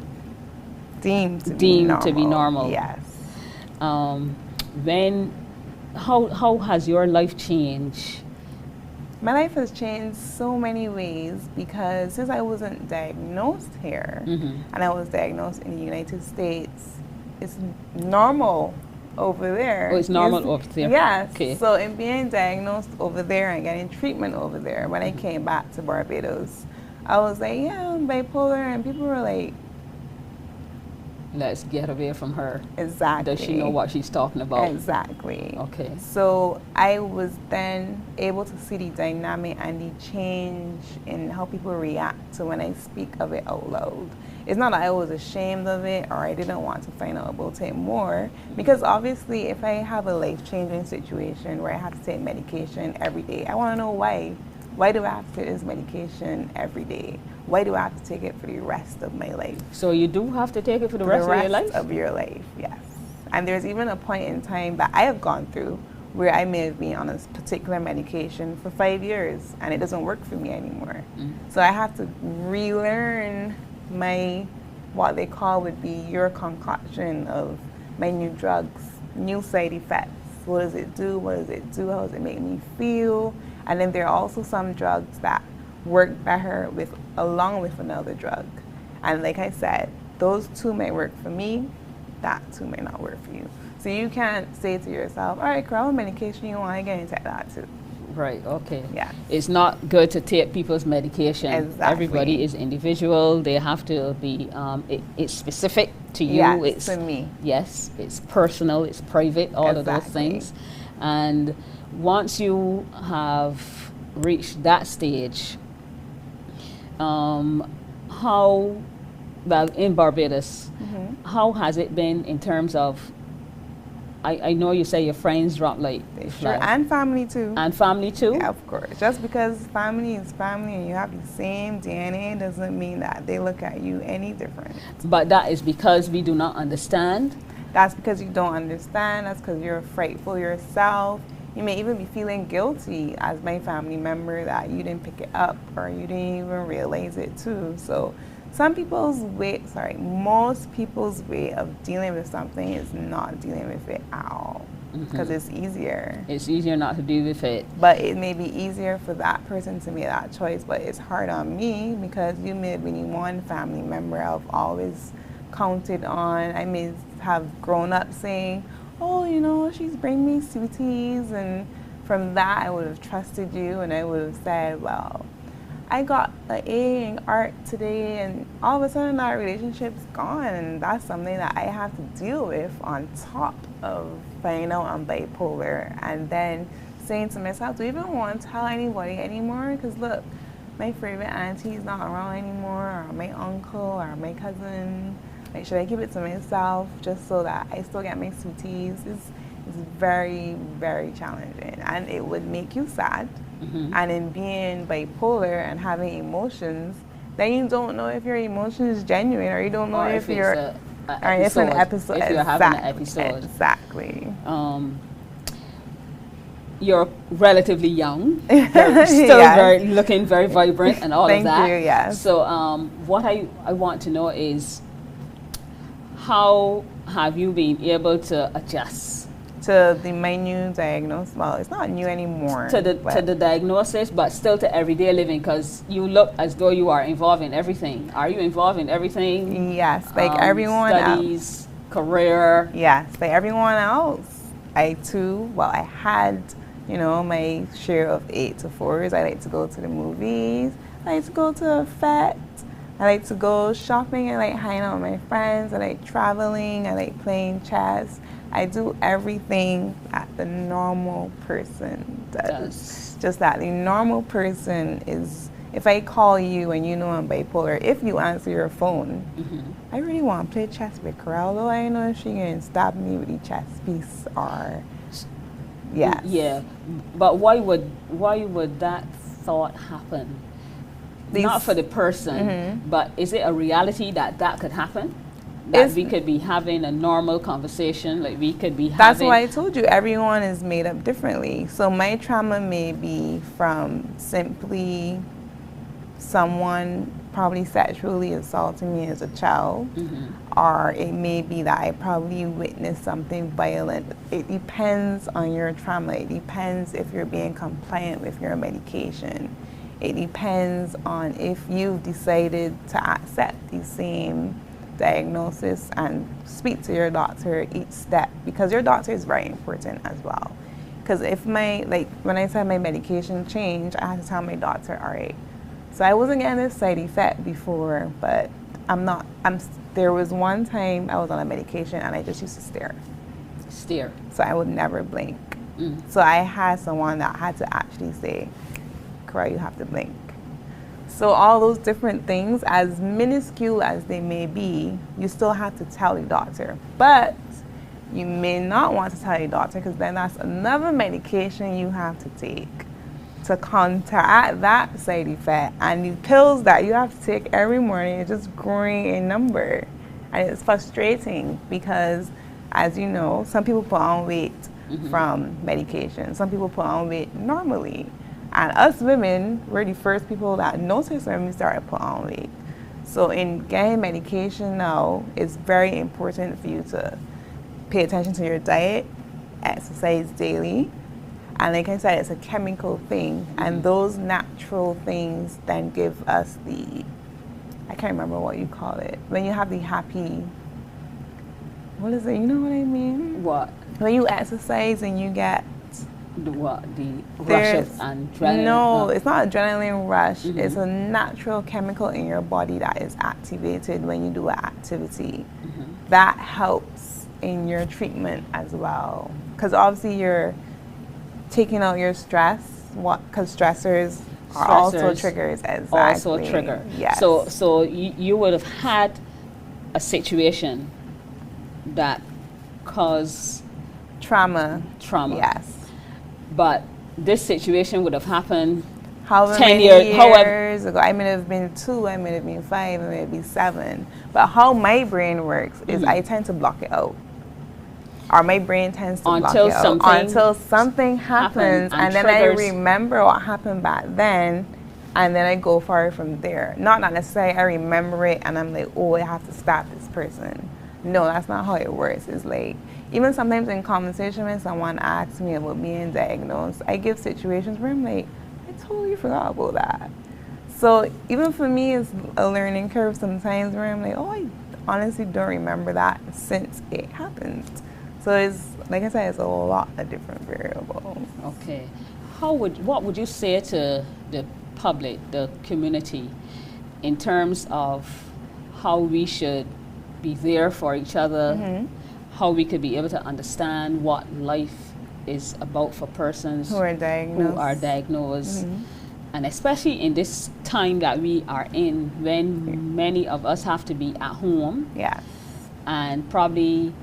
deem to be normal. Yes. Then, how has your life changed? My life has changed so many ways because since I wasn't diagnosed here and I was diagnosed in the United States, it's normal over there. Oh, it's normal over there? Yes. Okay. So in being diagnosed over there and getting treatment over there, when I came back to Barbados, I was like, yeah, I'm bipolar, and people were like, let's get away from her. Exactly. Does she know what she's talking about? Exactly. Okay. So I was then able to see the dynamic and the change in how people react to when I speak of it out loud. It's not that I was ashamed of it or I didn't want to find out about it more, because obviously if I have a life-changing situation where I have to take medication every day, I want to know why. Why do I have to take this medication every day? Why do I have to take it for the rest of my life? So you do have to take it for the rest of your life? Of your life, yes. And there's even a point in time that I have gone through where I may have been on a particular medication for 5 years and it doesn't work for me anymore. So I have to relearn my, what they call would be your concoction of my new drugs, new side effects. What does it do? What does it do? How does it make me feel? And then there are also some drugs that work better along with another drug. And like I said, those two may work for me, that two may not work for you. So you can't say to yourself, all right, girl, what medication you want, I can take that too. Right, okay. Yeah. It's not good to take people's medication. Exactly. Everybody is individual. They have to be, it's specific to you. Yes, it's to me. Yes, it's personal, it's private, all of those things. And once you have reached that stage, how, well, in Barbados, how has it been in terms of, I know you say your friends drop like Sure, and family too. And family too? Yeah, of course. Just because family is family and you have the same DNA doesn't mean that they look at you any different. But that is because we do not understand? That's because you don't understand. That's because you're frightful yourself. You may even be feeling guilty as my family member that you didn't pick it up or you didn't even realize it too. So most people's way of dealing with something is not dealing with it at all, because it's easier. It's easier not to deal with it. But it may be easier for that person to make that choice, but it's hard on me because you may have been one family member I've always counted on. I may have grown up saying, oh, you know, she's bringing me sweeties, and from that I would have trusted you and I would have said, well, I got an A in art today, and all of a sudden that relationship's gone, and that's something that I have to deal with on top of finding out I'm bipolar, and then saying to myself, do I even want to tell anybody anymore? Because look, my favorite auntie is not around anymore, or my uncle, or my cousin. Like, should I keep it to myself just so that I still get my sweeties? It's very, very challenging, and it would make you sad. And in being bipolar and having emotions, then you don't know if your emotion is genuine, or you don't know if you're an episode. If you're having an episode. Exactly. you're relatively young, still Yes. looking very vibrant and all Thank of that. you, yes. So what I want to know is, how have you been able to adjust To my new diagnosis, well, it's not new anymore. to the diagnosis, but still to everyday living? Because you look as though you are involved in everything. Are you involved in everything? Yes, like everyone else. Studies, career. Yes, like everyone else. I too, well, I had, my share of 8 to 4s. I like to go to the movies. I like to go to a fete. I like to go shopping. I like hanging out with my friends. I like traveling. I like playing chess. I do everything that the normal person does. Just that the normal person is, if I call you and you know I'm bipolar, if you answer your phone, I really want to play chess with her, although I know if she can stab me with the chess piece or, yes. Yeah, but why would that thought happen? Not for the person, but is it a reality that could happen? That we could be having a normal conversation, like we could be having... That's why I told you, everyone is made up differently. So my trauma may be from simply someone probably sexually assaulting me as a child, or it may be that I probably witnessed something violent. It depends on your trauma. It depends if you're being compliant with your medication. It depends on if you've decided to accept the same diagnosis and speak to your doctor each step, because your doctor is very important as well. Because if when I said my medication changed, I had to tell my doctor, all right, so I wasn't getting this side effect before, but there was one time I was on a medication and I just used to stare. So I would never blink. So I had someone that had to actually say, Cora, you have to blink. So all those different things, as minuscule as they may be, you still have to tell the doctor. But you may not want to tell your doctor, because then that's another medication you have to take to counteract that side effect. And the pills that you have to take every morning are just growing in number. And it's frustrating because, as you know, some people put on weight from medication. Some people put on weight normally. And us women, we're the first people that notice when we start to put on weight. So in getting medication now, it's very important for you to pay attention to your diet, exercise daily. And like I said, it's a chemical thing. And those natural things then give us I can't remember what you call it. When you have the happy, what is it? You know what I mean? What? When you exercise and you get the rush of adrenaline? No, it's not adrenaline rush. It's a natural chemical in your body that is activated when you do an activity. That helps in your treatment as well. Because obviously you're taking out your stress, because stressors are also triggers. Exactly. Also a trigger. Yes. So you would have had a situation that caused trauma. Yes. But this situation would have happened however 10 many years ago. I may have been 2, I may have been 5, I may have been 7. But how my brain works is I tend to block it out. Or my brain tends to block it out until something happens, and then I remember what happened back then, and then I go forward from there. Not necessarily I remember it and I'm like, oh, I have to stop this person. No, that's not how it works. It's like, even sometimes in conversation when someone asks me about being diagnosed, I give situations where I'm like, I totally forgot about that. So even for me, it's a learning curve sometimes where I'm like, oh, I honestly don't remember that since it happened. So it's, like I said, it's a lot of different variables. Okay. What would you say to the public, the community, in terms of how we should be there for each other, how we could be able to understand what life is about for persons who are diagnosed. And especially in this time that we are in, when many of us have to be at home, and probably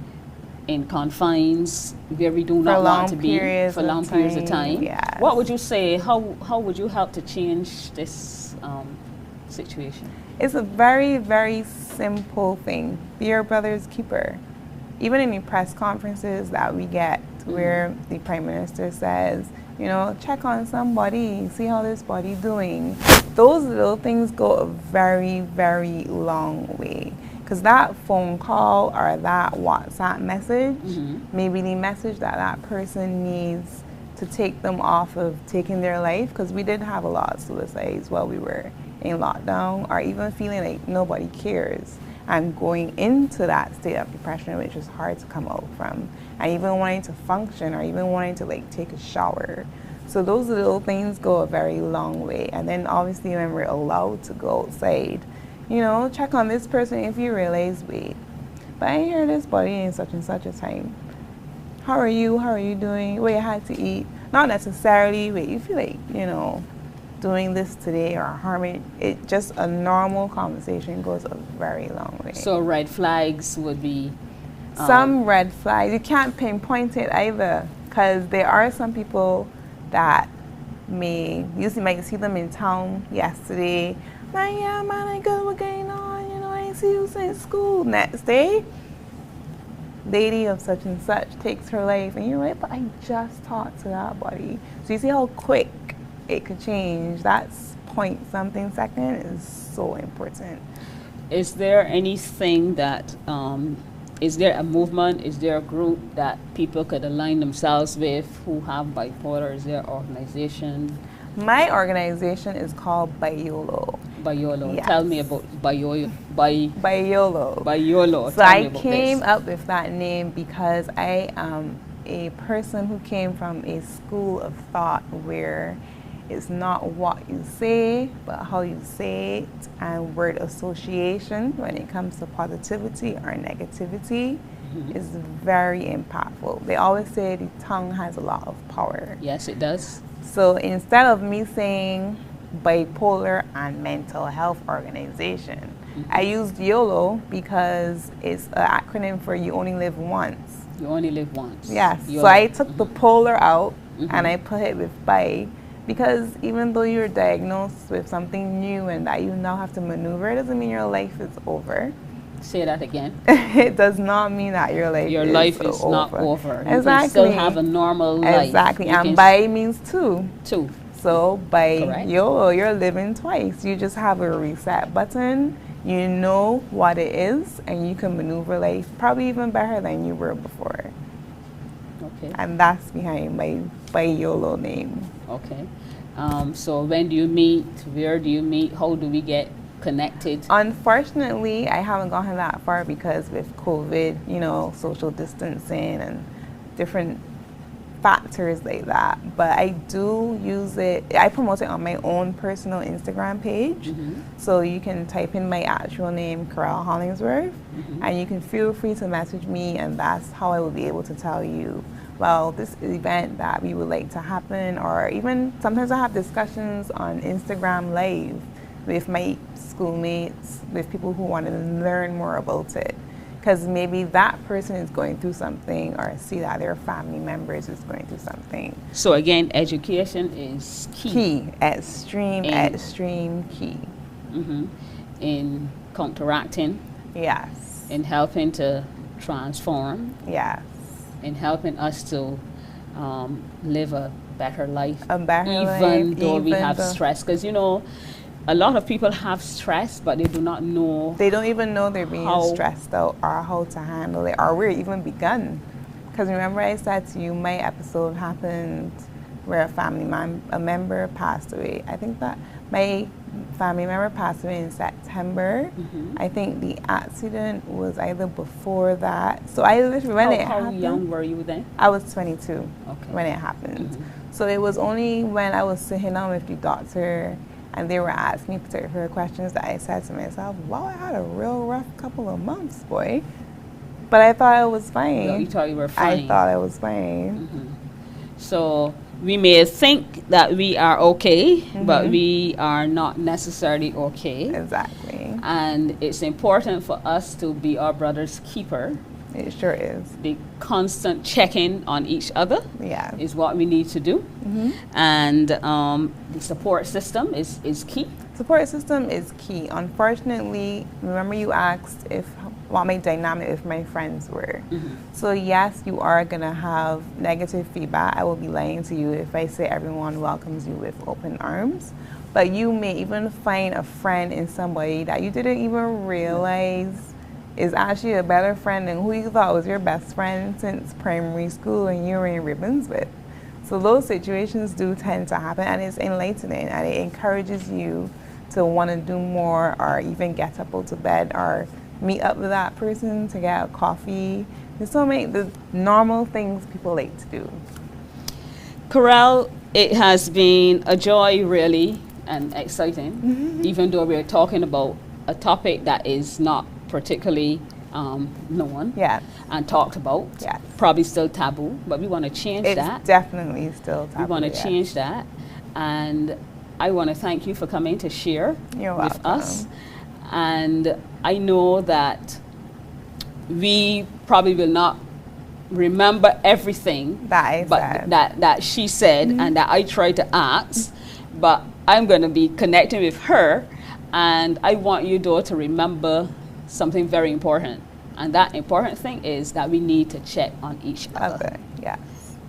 in confines where we do not want to be for long periods of time. What would you say? How would you help to change this situation? It's a very, very simple thing. Be your brother's keeper. Even in the press conferences that we get where the Prime Minister says, You know, check on somebody, see how this body doing. Those little things go a very, very long way. Because that phone call or that WhatsApp message may be the message that that person needs to take them off of taking their life. Because we did have a lot of suicides while we were in lockdown, or even feeling like nobody cares and going into that state of depression, which is hard to come out from, and even wanting to function or even wanting to like take a shower. So those little things go a very long way. And then obviously when we're allowed to go outside, you know, check on this person if you realize, wait, but I hear this body in such and such a time. How are you? How are you doing? What you had to eat? Not necessarily, wait, you feel like, you know, doing this today or harming it. Just a normal conversation goes a very long way. So red flags would be some red flags. You can't pinpoint it either, because there are some people that might see them in town yesterday. Like, yeah, man, I good, what's going on? You know, I ain't see you since school. Next day, lady of such and such takes her life, and you're like, but I just talked to that body. So you see how quick it could change. That's point something second is so important. Is there anything that, is there a movement, is there a group that people could align themselves with who have bipolar? Is there an organization? My organization is called Biolo. Biolo. Yes. Tell me about Biolo. Biolo. Biolo. So I came up with that name because I am a person who came from a school of thought where it's not what you say, but how you say it, and word association when it comes to positivity or negativity is very impactful. They always say the tongue has a lot of power. Yes, it does. So instead of me saying bipolar and mental health organization, I used YOLO because it's an acronym for you only live once. You only live once. Yes. YOLO. So I took the polar out and I put it with bi, because even though you're diagnosed with something new and that you now have to maneuver, it doesn't mean your life is over. Say that again. It does not mean that your life is not over. You Exactly. can still have a normal life. Exactly. You And bi means two. Two. So by Correct. YOLO, you're living twice. You just have a reset button. You know what it is, and you can maneuver life probably even better than you were before. Okay. And that's behind my YOLO name. Okay. So when do you meet? Where do you meet? How do we get connected? Unfortunately, I haven't gotten that far because with COVID, you know, social distancing and different factors like that. But I do use it. I promote it on my own personal Instagram page. So you can type in my actual name, Corral Hollingsworth, and you can feel free to message me, and that's how I will be able to tell you, well, this event that we would like to happen, or even sometimes I have discussions on Instagram Live with my schoolmates, with people who want to learn more about it. Because maybe that person is going through something, or see that their family members is going through something. So again, education is key. Key, extreme key. In counteracting. Yes. In helping to transform. Yes. In helping us to live a better life. A better life. Even though we have stress. Because, you know, a lot of people have stress, but they do not know. They don't even know they're being stressed out or how to handle it or where it even begun. Because remember I said to you, my episode happened where a member passed away. I think that my family member passed away in September. I think the accident was either before that. So I literally, when it happened. How young were you then? I was 22 when it happened. So it was only when I was sitting down with the doctor and they were asking me particular questions that I said to myself, wow, I had a real rough couple of months, boy. But I thought I was fine. No, you thought you were fine. I thought I was fine. So we may think that we are okay, but we are not necessarily okay. Exactly. And it's important for us to be our brother's keeper. It sure is. The constant checking on each other Yeah. is what we need to do. And the support system is key. Support system is key. Unfortunately, remember you asked what my dynamic with my friends were. So yes, you are gonna have negative feedback. I will be lying to you if I say everyone welcomes you with open arms. But you may even find a friend in somebody that you didn't even realize is actually a better friend than who you thought was your best friend since primary school and you were in ribbons with. So those situations do tend to happen, and it's enlightening, and it encourages you to want to do more, or even get up, go to bed, or meet up with that person to get a coffee. There's so many the normal things people like to do. Corel, it has been a joy, really, and exciting, even though we're talking about a topic that is not particularly known and talked about. Probably still taboo, but we want to change that. It's definitely still taboo. We want to change that, and I want to thank you for coming to share with us. And I know that we probably will not remember everything that she said and that I tried to ask, but I'm going to be connecting with her, and I want you, though, to remember something very important. And that important thing is that we need to check on each other. Yes.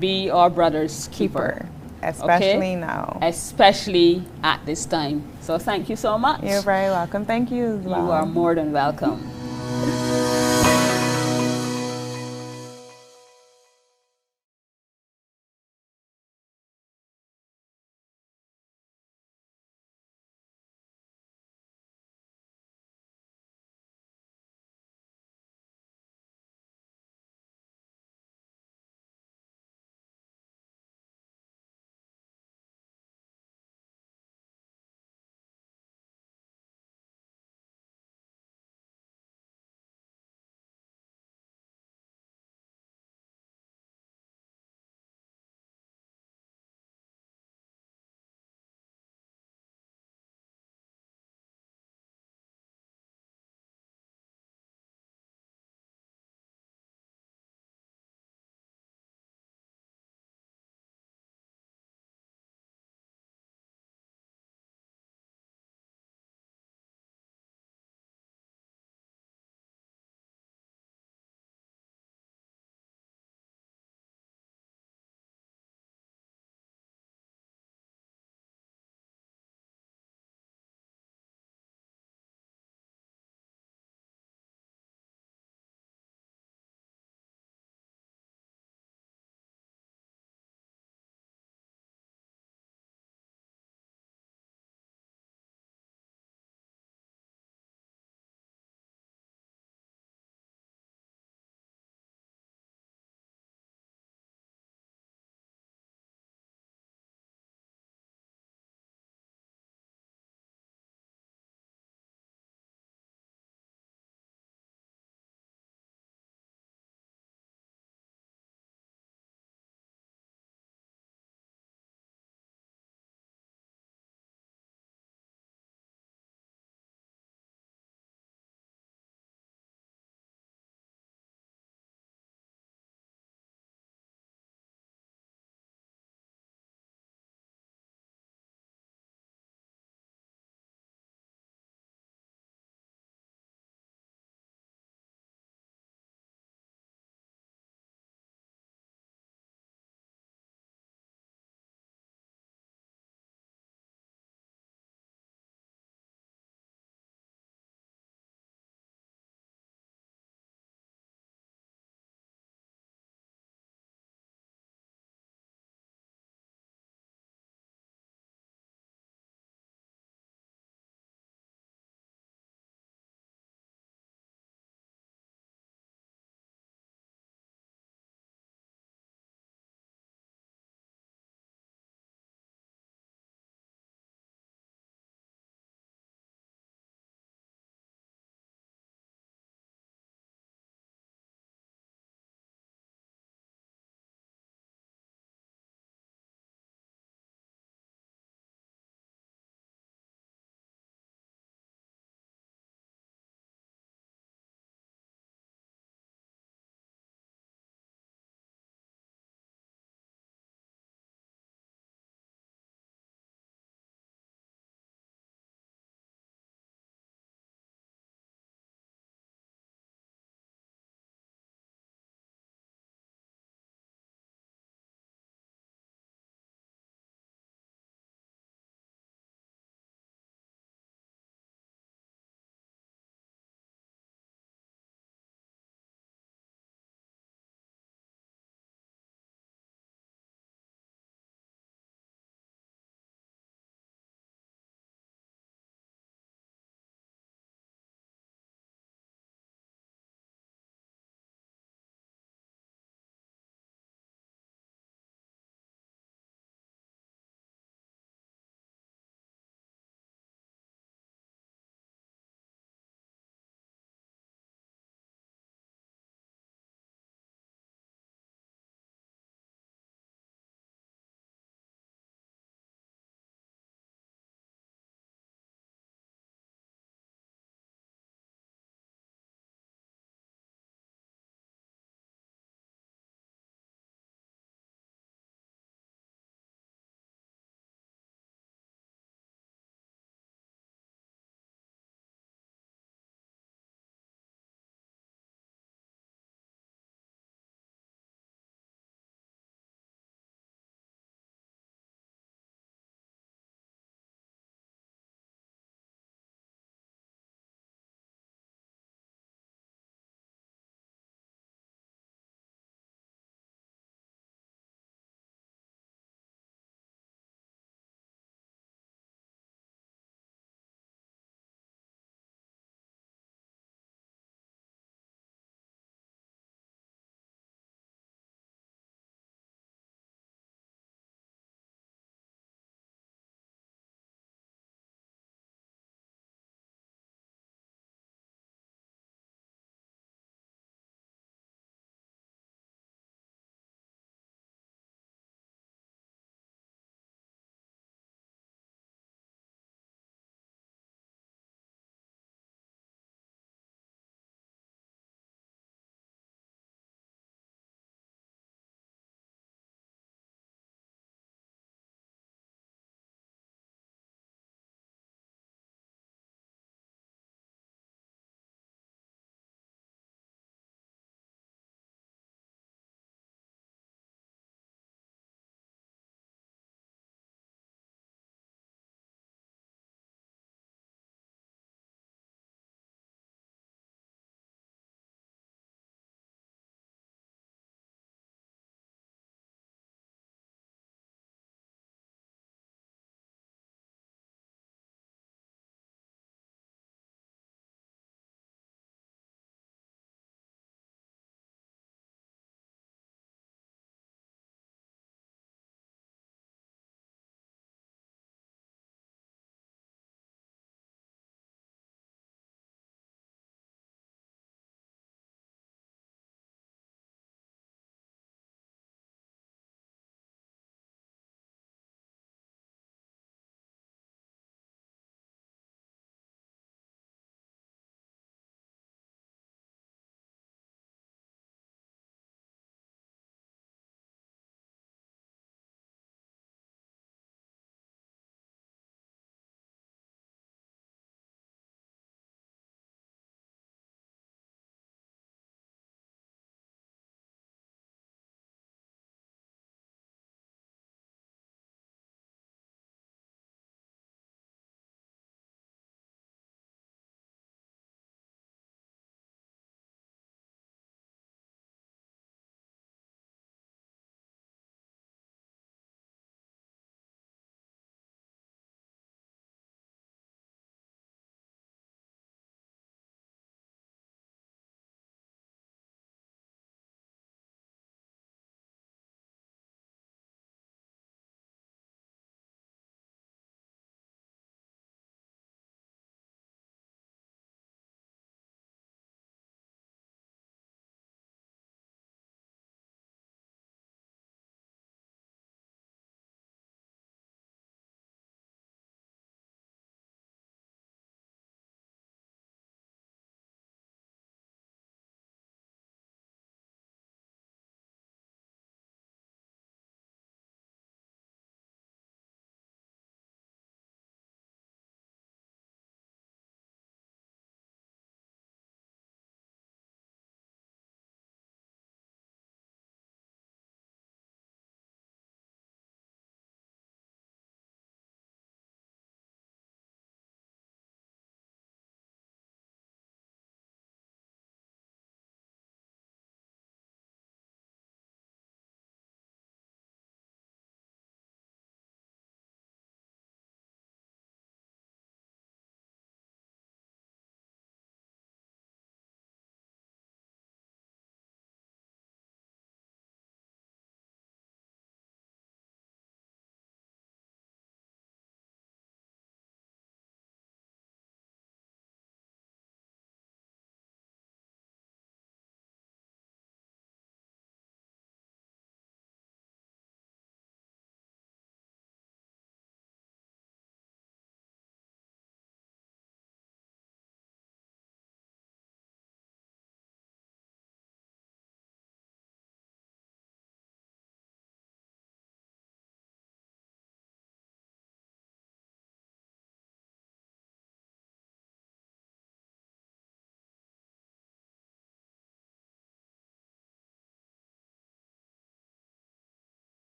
Be our brother's keeper. Especially now. Especially at this time. So thank you so much. You're very welcome. Thank you as well. You are more than welcome.